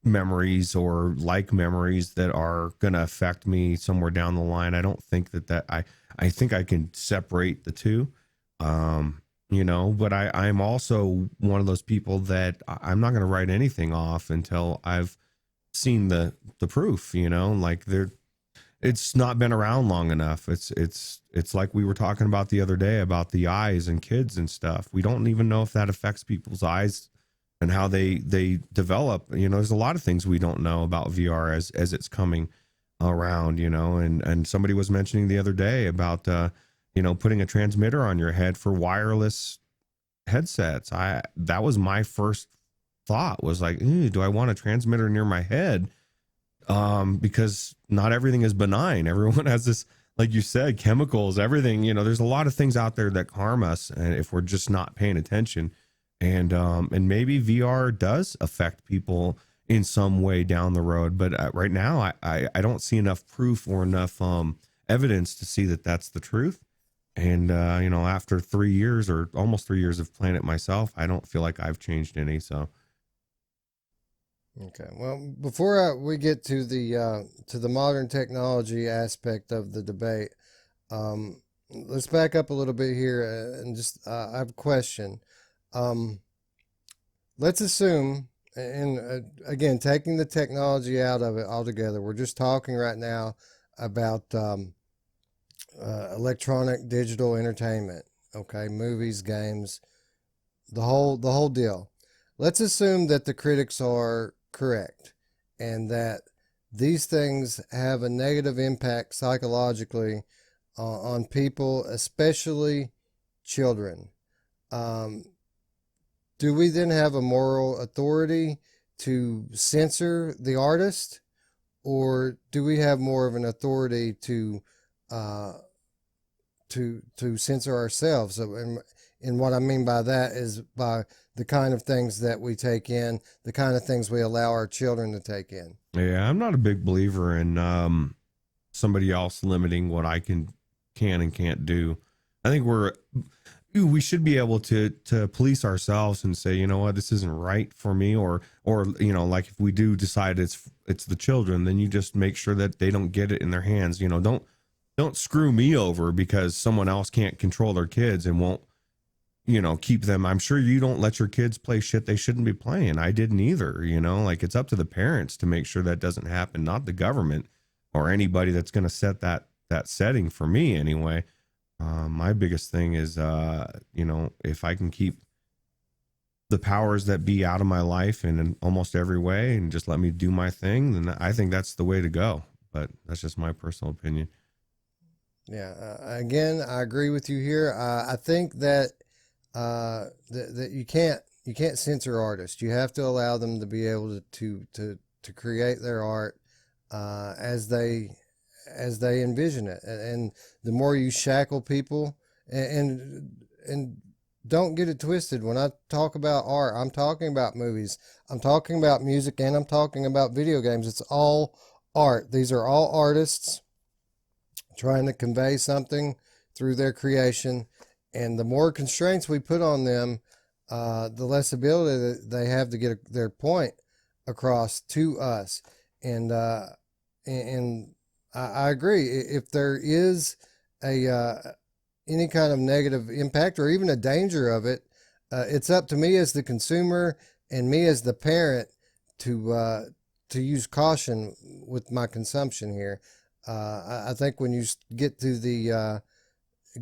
memories or like memories that are going to affect me somewhere down the line. I don't think that I think I can separate the two. But I'm also one of those people that I'm not going to write anything off until I've seen the proof, like it's not been around long enough. It's like we were talking about the other day about the eyes and kids and stuff. We don't even know if that affects people's eyes and how they develop. There's a lot of things we don't know about VR as it's coming around, and somebody was mentioning the other day about putting a transmitter on your head for wireless headsets. That was my first thought, was like, do I want a transmitter near my head? Because not everything is benign. Everyone has this, like you said, chemicals, everything, there's a lot of things out there that harm us, and if we're just not paying attention. And maybe VR does affect people in some way down the road, but right now I don't see enough proof or enough evidence to see that that's the truth. And after 3 years or almost 3 years of playing it myself, I don't feel like I've changed any. So okay, well, before we get to the modern technology aspect of the debate, let's back up a little bit here and just I have a question. Let's assume, and again, taking the technology out of it altogether, we're just talking right now about electronic digital entertainment. Okay, movies, games, the whole deal. Let's assume that the critics are correct and that these things have a negative impact psychologically on people, especially children. Do we then have a moral authority to censor the artist, or do we have more of an authority to censor ourselves? So, and what I mean by that is by the kind of things that we take in, the kind of things we allow our children to take in. yeah, I'm not a big believer in somebody else limiting what I can and can't do. I think we should be able to police ourselves and say, you know what, this isn't right for me, or like if we do decide it's the children, then you just make sure that they don't get it in their hands. Don't screw me over because someone else can't control their kids and won't keep them. I'm sure you don't let your kids play shit they shouldn't be playing. I didn't either. Like, it's up to the parents to make sure that doesn't happen, not the government or anybody that's going to set that setting for me anyway. My biggest thing is, if I can keep the powers that be out of my life in almost every way and just let me do my thing, then I think that's the way to go. But that's just my personal opinion. Yeah. Again, I agree with you here. I think that that you can't censor artists. You have to allow them to be able to create their art as they envision it. And the more you shackle people, and don't get it twisted. When I talk about art, I'm talking about movies, I'm talking about music, and I'm talking about video games. It's all art. These are all artists trying to convey something through their creation. And the more constraints we put on them, the less ability that they have to get their point across to us. And and I agree. If there is a any kind of negative impact or even a danger of it, it's up to me as the consumer and me as the parent to use caution with my consumption here. I think when you get to the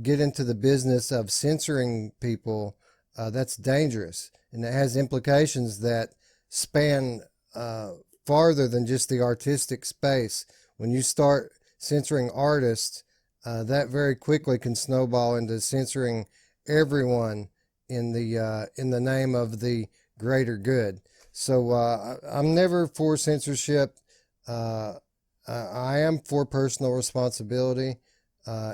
get into the business of censoring people, that's dangerous, and it has implications that span farther than just the artistic space. When you start censoring artists, that very quickly can snowball into censoring everyone in the name of the greater good. So I'm never for censorship. I am for personal responsibility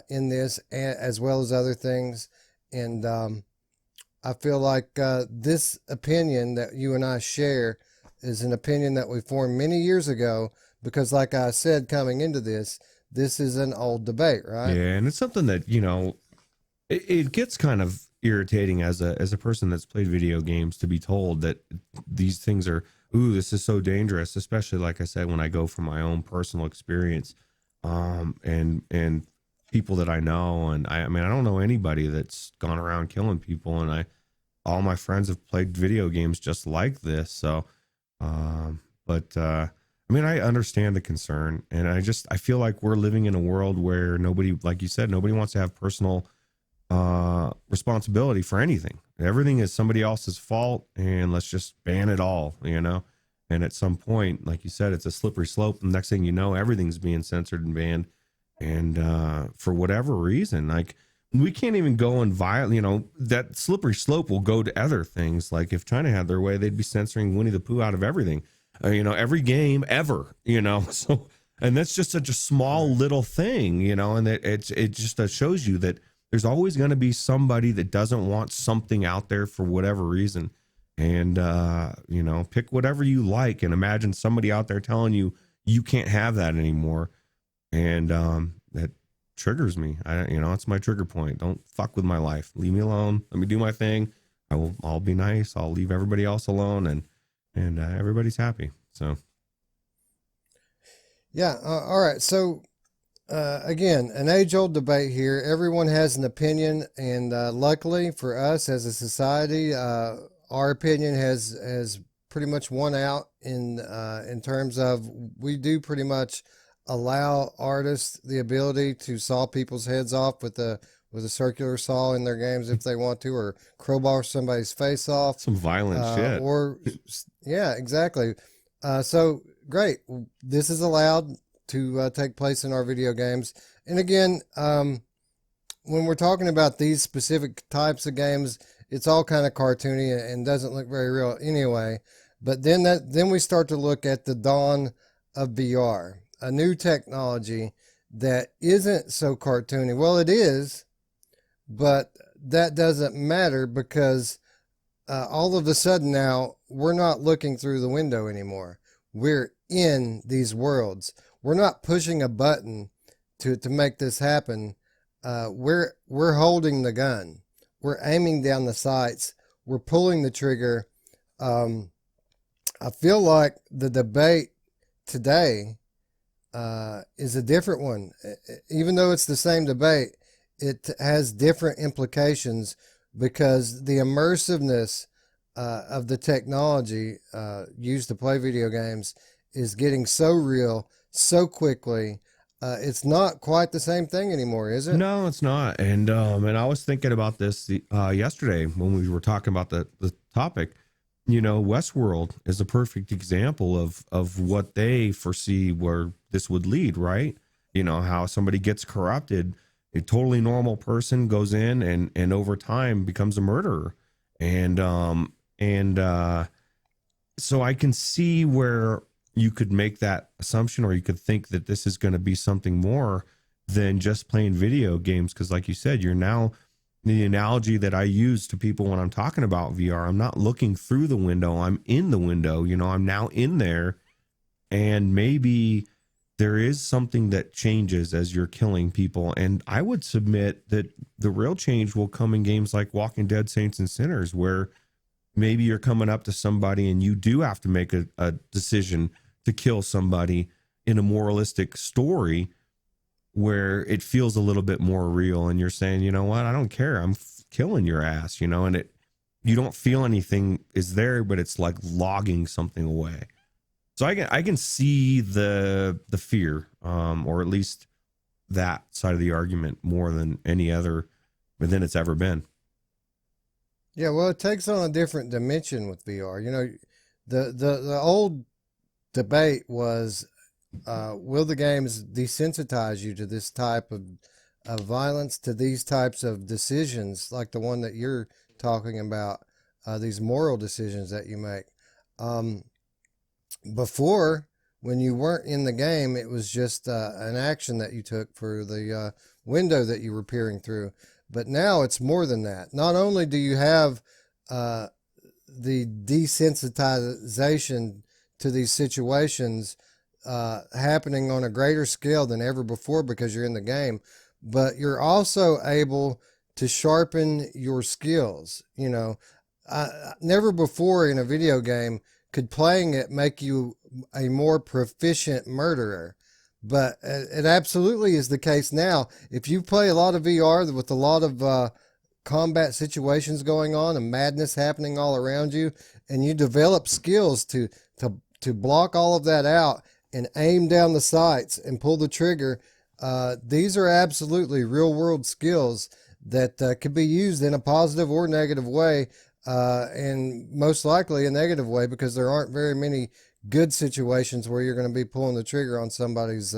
in this, as well as other things. And I feel like this opinion that you and I share is an opinion that we formed many years ago because, like I said, coming into this is an old debate, right? Yeah, and it's something that, you know, it gets kind of irritating as a person that's played video games to be told that these things are, ooh, this is so dangerous, especially like I said, when I go from my own personal experience, and people that I know, and I mean, I don't know anybody that's gone around killing people, and all my friends have played video games just like this. So, but I mean, I understand the concern, and I feel like we're living in a world where nobody, like you said, nobody wants to have personal responsibility for anything. Everything is somebody else's fault, and let's just ban it all, you know. And at some point, like you said, it's a slippery slope. The next thing you know, everything's being censored and banned, and for whatever reason, like we can't even go and violate. You know, that slippery slope will go to other things. Like if China had their way, they'd be censoring Winnie the Pooh out of everything. You know, every game ever. You know, so and that's just such a small little thing. You know, and it just shows you that there's always going to be somebody that doesn't want something out there for whatever reason. And, you know, pick whatever you like and imagine somebody out there telling you, you can't have that anymore. And, that triggers me. You know, it's my trigger point. Don't fuck with my life. Leave me alone. Let me do my thing. I'll be nice. I'll leave everybody else alone, and everybody's happy. So. Yeah. All right. So, again, an age-old debate here. Everyone has an opinion, and luckily for us as a society, our opinion has pretty much won out in terms of we do pretty much allow artists the ability to saw people's heads off with a circular saw in their games if they want to, or crowbar somebody's face off. Some violent shit. Or yeah, exactly. So great. This is allowed to take place in our video games. And again, when we're talking about these specific types of games, it's all kind of cartoony and doesn't look very real anyway. But then we start to look at the dawn of VR, a new technology that isn't so cartoony. Well, it is, but that doesn't matter because all of a sudden now we're not looking through the window anymore. We're in these worlds. We're not pushing a button to make this happen. We're holding the gun. We're aiming down the sights. We're pulling the trigger. I feel like the debate today is a different one. Even though it's the same debate, it has different implications because the immersiveness of the technology used to play video games is getting so real so quickly. It's not quite the same thing anymore, is it? No, it's not. And I was thinking about this yesterday when we were talking about the topic. You know, Westworld is a perfect example of what they foresee where this would lead, right? You know, how somebody gets corrupted, a totally normal person goes in and over time becomes a murderer. And so I can see where you could make that assumption, or you could think that this is going to be something more than just playing video games. Because like you said, you're now the analogy that I use to people when I'm talking about VR, I'm not looking through the window, I'm in the window. You know, I'm now in there, and maybe there is something that changes as you're killing people. And I would submit that the real change will come in games like Walking Dead Saints and Sinners, where maybe you're coming up to somebody and you do have to make a decision to kill somebody in a moralistic story where it feels a little bit more real, and you're saying, you know what, I don't care, I'm killing your ass, you know, and you don't feel anything is there, but it's like logging something away. So I can see the fear, or at least that side of the argument more than any other than it's ever been. Yeah, well, it takes on a different dimension with VR. You know, the old debate was, will the games desensitize you to this type of violence, to these types of decisions, like the one that you're talking about, these moral decisions that you make. Um, Before, when you weren't in the game, it was just an action that you took for the window that you were peering through. But now it's more than that. Not only do you have uh, the desensitization to these situations happening on a greater scale than ever before because you're in the game, but you're also able to sharpen your skills. You know, never before in a video game could playing it make you a more proficient murderer. But it absolutely is the case now. If you play a lot of VR with a lot of combat situations going on and madness happening all around you, and you develop skills to block all of that out and aim down the sights and pull the trigger, these are absolutely real world skills that could be used in a positive or negative way, and most likely a negative way, because there aren't very many good situations where you're going to be pulling the trigger on somebody's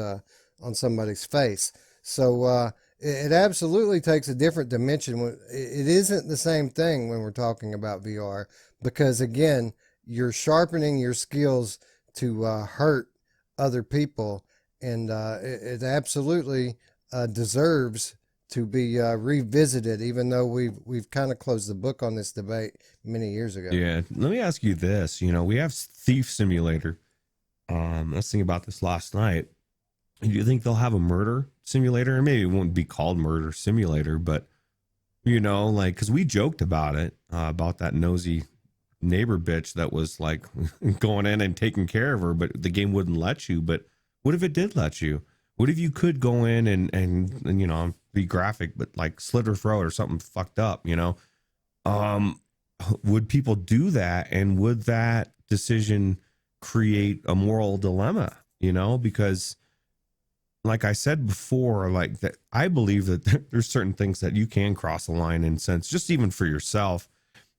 face. So it absolutely takes a different dimension. It isn't the same thing when we're talking about VR, because again, you're sharpening your skills to hurt other people, and it absolutely deserves to be revisited, even though we've kind of closed the book on this debate many years ago. Yeah, let me ask you this. You know, we have Thief Simulator. I was thinking about this last night. Do you think they'll have a murder simulator? And maybe it won't be called Murder Simulator, but you know, like, because we joked about it, about that nosy neighbor bitch that was like going in and taking care of her, but the game wouldn't let you. But what if it did let you? What if you could go in and you know, be graphic, but like slit her throat or something fucked up, you know? Would people do that? And would that decision create a moral dilemma, you know? Because like I said before, like that, I believe that there's certain things that you can cross the line in sense, just even for yourself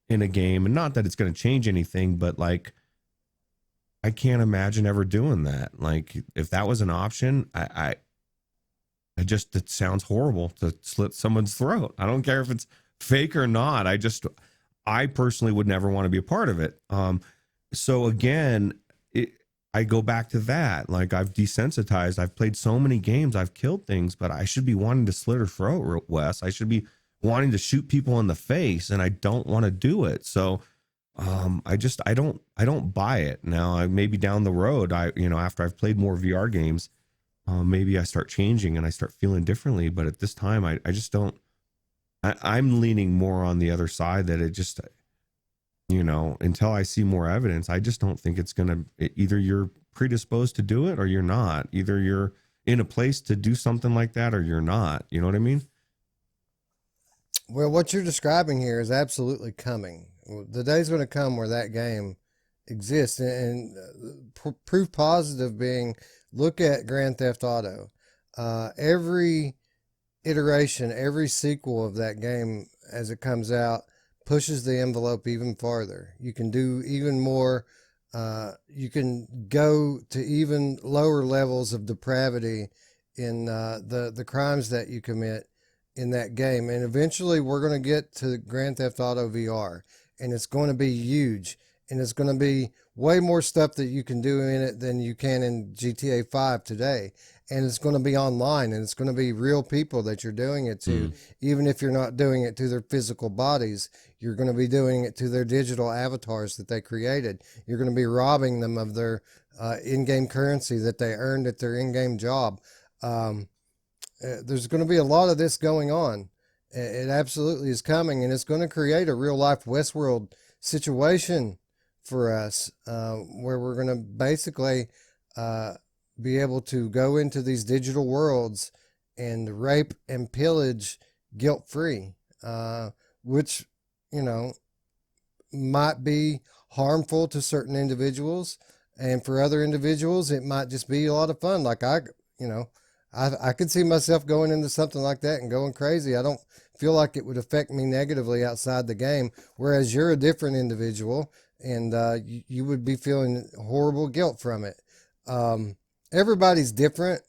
in a game, and not that it's going to change anything, but like, I can't imagine ever doing that. Like if that was an option, I just, it sounds horrible to slit someone's throat. I don't care if it's fake or not. I personally would never want to be a part of it. So again, I go back to that. Like I've desensitized. I've played so many games. I've killed things, but I should be wanting to slit her throat, Wes. I should be wanting to shoot people in the face, and I don't want to do it. So I don't buy it. Now maybe down the road, after I've played more VR games, maybe I start changing and I start feeling differently. But at this time, I just don't. I'm leaning more on the other side, that it just, until I see more evidence, I just don't think it's going to, either you're predisposed to do it or you're not. Either you're in a place to do something like that or you're not. You know what I mean? Well, what you're describing here is absolutely coming. The day's going to come where that game exists, and proof positive being, look at Grand Theft Auto. Every iteration, every sequel of that game as it comes out pushes the envelope even farther. You can do even more. You can go to even lower levels of depravity in the crimes that you commit in that game. And eventually we're going to get to Grand Theft Auto VR, and it's going to be huge, and it's going to be way more stuff that you can do in it than you can in GTA 5 today. and it's going to be online, and it's going to be real people that you're doing it to. Mm. Even if you're not doing it to their physical bodies, you're going to be doing it to their digital avatars that they created. You're going to be robbing them of their in-game currency that they earned at their in-game job. There's going to be a lot of this going on. It absolutely is coming, and it's going to create a real life Westworld situation for us, where we're going to basically be able to go into these digital worlds and rape and pillage guilt free, which, you know, might be harmful to certain individuals. And for other individuals, it might just be a lot of fun. Like I could see myself going into something like that and going crazy. I don't feel like it would affect me negatively outside the game. Whereas you're a different individual, and you would be feeling horrible guilt from it. Everybody's different,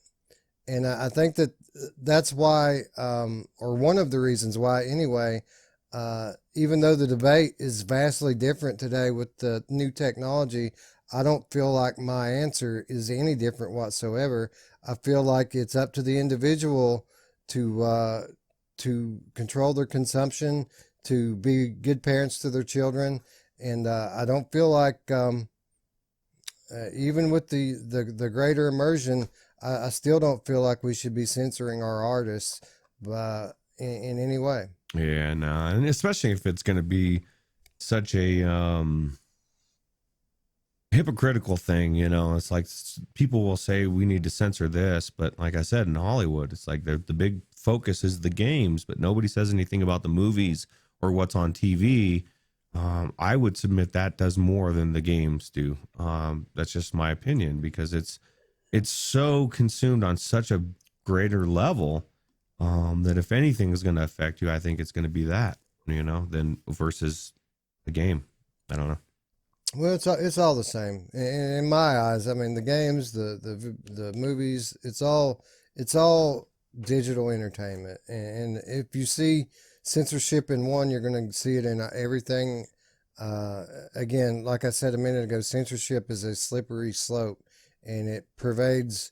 and I think that that's why, or one of the reasons why, anyway. Even though the debate is vastly different today with the new technology, I don't feel like my answer is any different whatsoever. I feel like it's up to the individual to control their consumption, to be good parents to their children, and I don't feel like even with the greater immersion, I still don't feel like we should be censoring our artists in any way. Yeah, no, and especially if it's going to be such a hypocritical thing, you know. It's like people will say we need to censor this, but like I said, in Hollywood, it's like the big focus is the games, but nobody says anything about the movies or what's on TV. I would submit that does more than the games do. That's just my opinion, because it's so consumed on such a greater level, that if anything is going to affect you, I think it's going to be that, you know, than versus the game. I don't know. Well, it's all the same in my eyes. I mean, the games, the movies, it's all digital entertainment. And if you see censorship in one, you're going to see it in everything. Again, like I said a minute ago, censorship is a slippery slope, and it pervades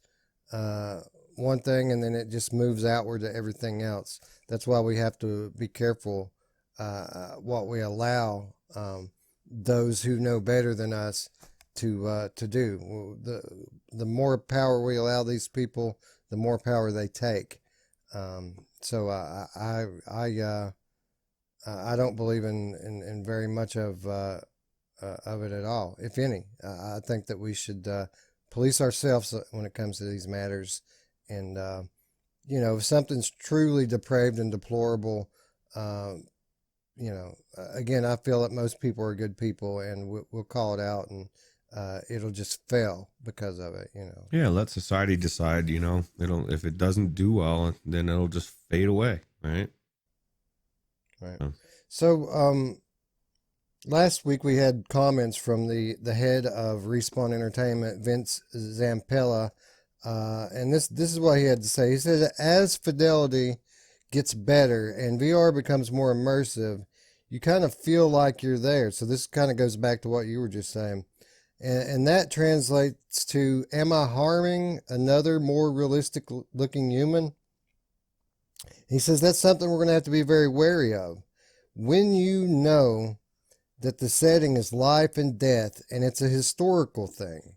one thing, and then it just moves outward to everything else. That's why we have to be careful what we allow those who know better than us to do. The more power we allow these people, the more power they take. So I don't believe in very much of it at all, if any. I think that we should police ourselves when it comes to these matters. And, you know, if something's truly depraved and deplorable, you know, again, I feel that most people are good people, and we'll call it out, and it'll just fail because of it, you know. Yeah, let society decide, you know. If it doesn't do well, then it'll just fade away, right? Right. So, last week we had comments from the head of Respawn Entertainment, Vince Zampella, and this is what he had to say. He said, as fidelity gets better and VR becomes more immersive, you kind of feel like you're there. So this kind of goes back to what you were just saying. And that translates to, am I harming another more realistic looking human? He says that's something we're going to have to be very wary of. When you know that the setting is life and death, and it's a historical thing,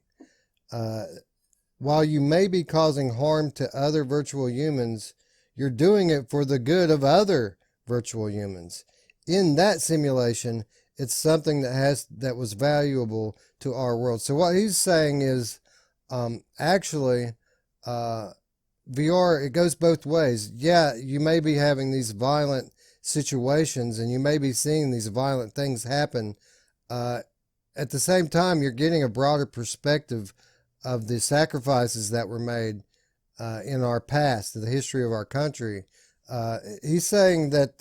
while you may be causing harm to other virtual humans, you're doing it for the good of other virtual humans. In that simulation, it's something that was valuable to our world. So what he's saying is, actually, VR, it goes both ways. Yeah, you may be having these violent situations, and you may be seeing these violent things happen. At the same time, you're getting a broader perspective of the sacrifices that were made in our past, the history of our country. He's saying that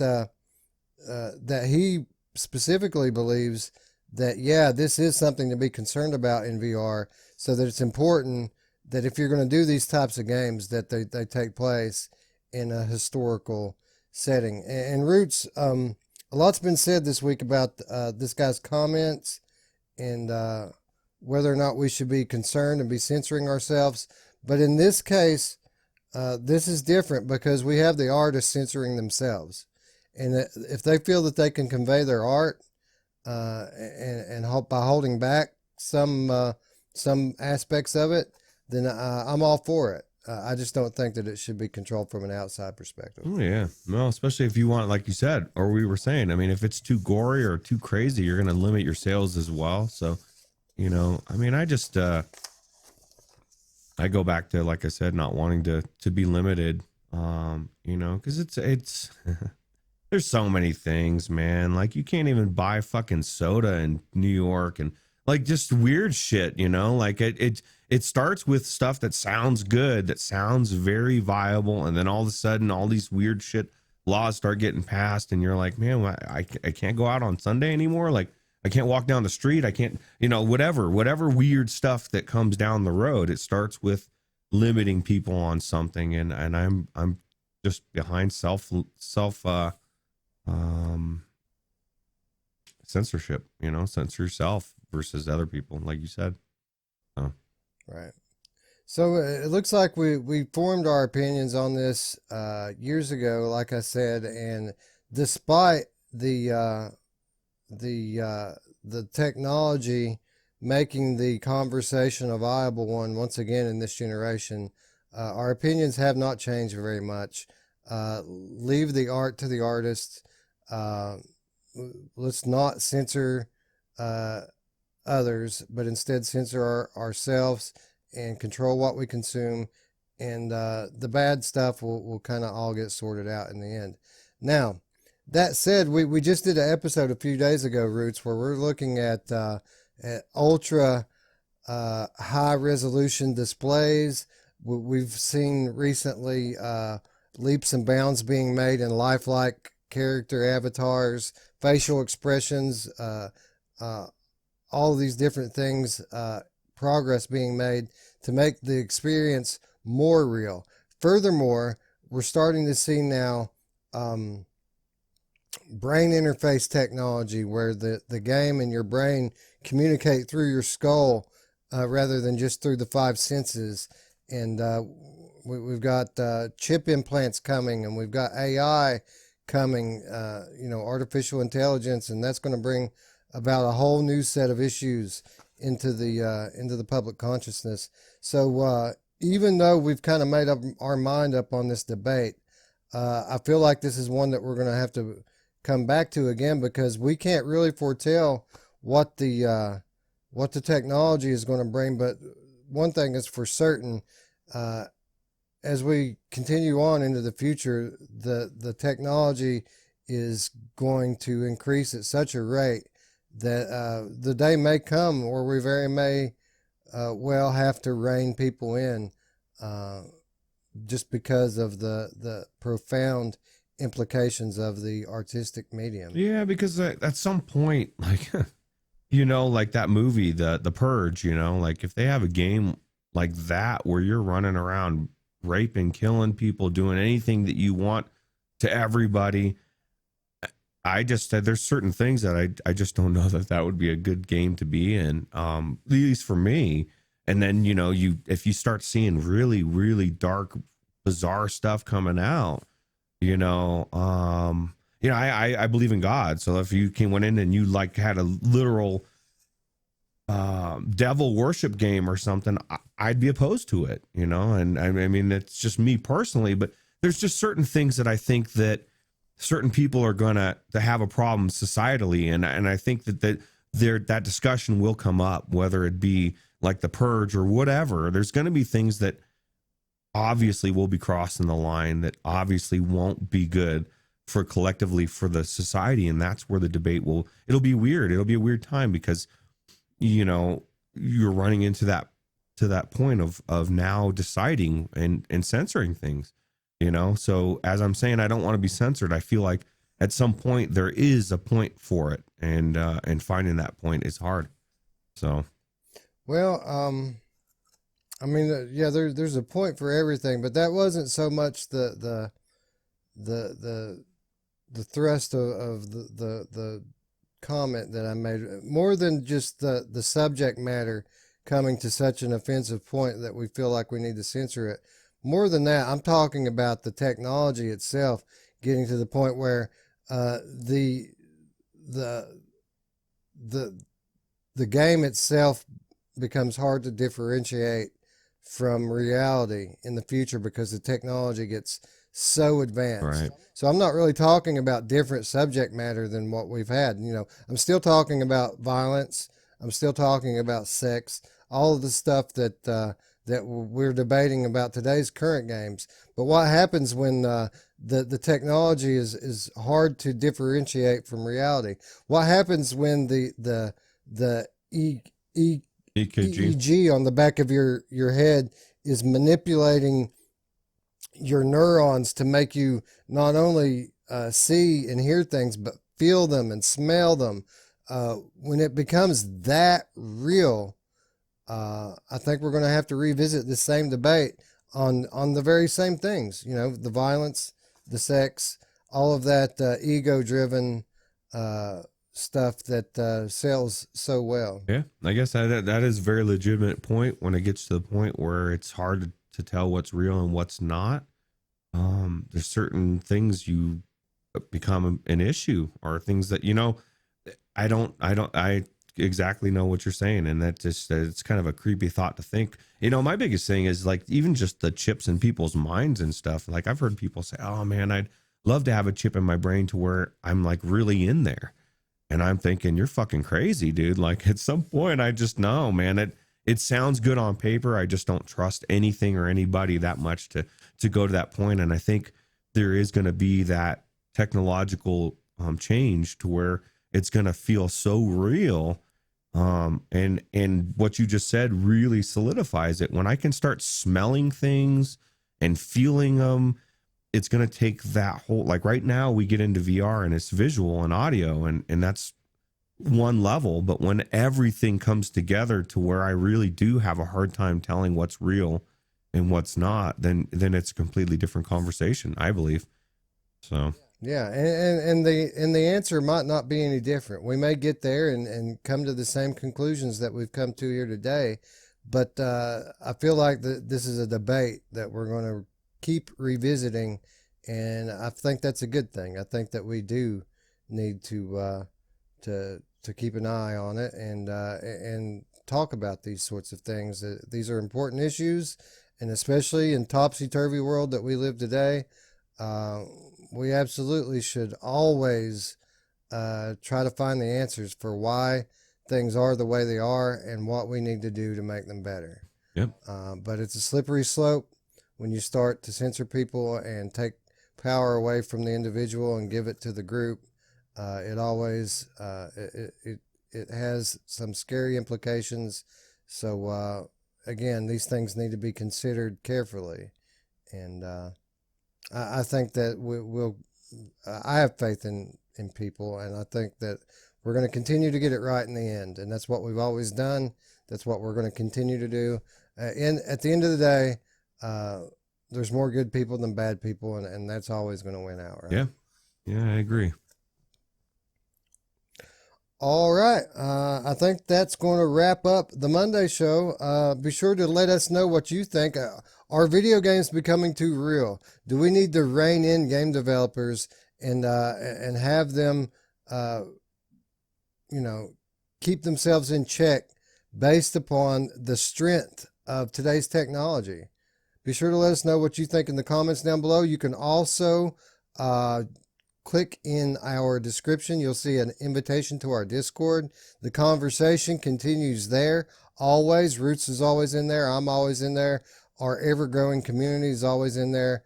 that he specifically believes that, yeah, this is something to be concerned about in VR, so that it's important that if you're going to do these types of games, that they take place in a historical setting. And Roots, a lot's been said this week about this guy's comments, and whether or not we should be concerned and be censoring ourselves. But in this case, This is different because we have the artists censoring themselves, and if they feel that they can convey their art and help by holding back some aspects of it, then I'm all for it. I just don't think that it should be controlled from an outside perspective. Oh yeah, well, especially if you want, like you said, or we were saying. I mean, if it's too gory or too crazy, you're going to limit your sales as well. So, I mean, I just I go back to, like I said, not wanting to be limited. Because it's there's so many things, man. Like you can't even buy fucking soda in New York, and like just weird shit, like it starts with stuff that sounds good, that sounds very viable, and then all of a sudden all these weird shit laws start getting passed, and you're like, man, I can't go out on Sunday anymore. Like I can't walk down the street. I can't, whatever weird stuff that comes down the road. It starts with limiting people on something, and I'm just behind self um censorship. Censor yourself versus other people, like you said. So. Right. So it looks like we formed our opinions on this years ago, like I said, and despite the technology making the conversation a viable one once again in this generation, our opinions have not changed very much. Leave the art to the artists. Let's not censor others, but instead censor ourselves and control what we consume. And the bad stuff will kind of all get sorted out in the end. Now, that said, we just did an episode a few days ago, Roots, where we're looking at ultra high resolution displays. We've seen recently leaps and bounds being made in lifelike character avatars, facial expressions, all of these different things, progress being made to make the experience more real. Furthermore, we're starting to see now brain interface technology where the game and your brain communicate through your skull rather than just through the five senses. And we've got chip implants coming, and we've got AI coming, artificial intelligence, and that's going to bring about a whole new set of issues into the public consciousness. So even though we've kind of made up our mind up on this debate, I feel like this is one that we're going to have to come back to again, because we can't really foretell what the technology is going to bring. But one thing is for certain, as we continue on into the future, the technology is going to increase at such a rate that the day may come where we very may well have to rein people in just because of the profound implications of the artistic medium. Yeah, because at some point, like, like that movie, the Purge, like if they have a game like that where you're running around raping, killing people, doing anything that you want to everybody, I just said there's certain things that I just don't know that would be a good game to be in, at least for me. And then, if you start seeing really, really dark, bizarre stuff coming out, I believe in God. So if you went in and you like had a literal devil worship game or something, I'd be opposed to it, and I mean, it's just me personally, but there's just certain things that I think that certain people are gonna to have a problem societally, and I think that discussion will come up, whether it be like the Purge or whatever. There's going to be things that obviously will be crossing the line, that obviously won't be good for collectively for the society, and that's where the debate it'll be weird. It'll be a weird time because you're running into that point of now deciding and censoring things. So as I'm saying, I don't want to be censored. I feel like at some point there is a point for it, and finding that point is hard. So, well, I mean, yeah, there's a point for everything, but that wasn't so much the thrust of the comment that I made, more than just the subject matter coming to such an offensive point that we feel like we need to censor it. more than that, I'm talking about the technology itself getting to the point where the the the the game itself becomes hard to differentiate from reality in the future because the technology gets so advanced. Right. So I'm not really talking about different subject matter than what we've had. I'm still talking about violence. I'm still talking about sex. All of the stuff that we're debating about today's current games. But what happens when the technology is hard to differentiate from reality? What happens when the EKG. EEG on the back of your head is manipulating your neurons to make you not only see and hear things, but feel them and smell them? When it becomes that real, I think we're going to have to revisit the same debate on the very same things. The violence, the sex, all of that ego-driven stuff that sells so well. Yeah, I guess that is a very legitimate point when it gets to the point where it's hard to tell what's real and what's not. There's certain things you become an issue, or things that I exactly know what you're saying, and that just it's kind of a creepy thought to think. My biggest thing is like even just the chips in people's minds and stuff. Like I've heard people say, "Oh man, I'd love to have a chip in my brain to where I'm like really in there." And I'm thinking, you're fucking crazy, dude. Like at some point, I just know, man. It sounds good on paper. I just don't trust anything or anybody that much to go to that point. And I think there is going to be that technological change to where it's going to feel so real. And what you just said really solidifies it. When I can start smelling things and feeling them, it's going to take that whole, like right now we get into VR and it's visual and audio, and that's one level. But when everything comes together to where I really do have a hard time telling what's real and what's not, then it's a completely different conversation, I believe. So Yeah, and the answer might not be any different. We may get there and come to the same conclusions that we've come to here today, but I feel like this is a debate that we're going to keep revisiting, and I think that's a good thing. I think that we do need to keep an eye on it and talk about these sorts of things. These are important issues, and especially in topsy turvy world that we live today, uh, we absolutely should always try to find the answers for why things are the way they are and what we need to do to make them better. yep. But it's a slippery slope when you start to censor people and take power away from the individual and give it to the group. It always it has some scary implications. So again, these things need to be considered carefully, and I think that we'll. I have faith in people, and I think that we're going to continue to get it right in the end, and that's what we've always done. That's what we're going to continue to do. And at the end of the day, there's more good people than bad people, and that's always going to win out, right? Yeah. Yeah, I agree. All right. I think that's going to wrap up the Monday show. Be sure to let us know what you think. Are video games becoming too real? Do we need to rein in game developers and have them, you know, keep themselves in check based upon the strength of today's technology? Be sure to let us know what you think in the comments down below. You can also click in our description. You'll see an invitation to our Discord. The conversation continues there. Always. Ruuts is always in there. I'm always in there. Our ever-growing community is always in there,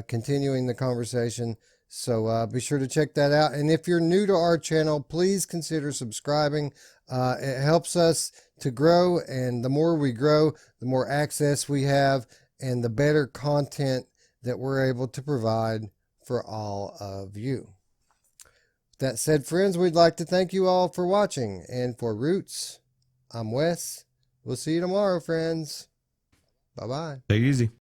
continuing the conversation. So be sure to check that out. And if you're new to our channel, please consider subscribing. It helps us to grow, and the more we grow, the more access we have and the better content that we're able to provide for all of you. That said, friends, we'd like to thank you all for watching. And for Ruuts, I'm Wes. We'll see you tomorrow, friends. Bye-bye. Take it easy.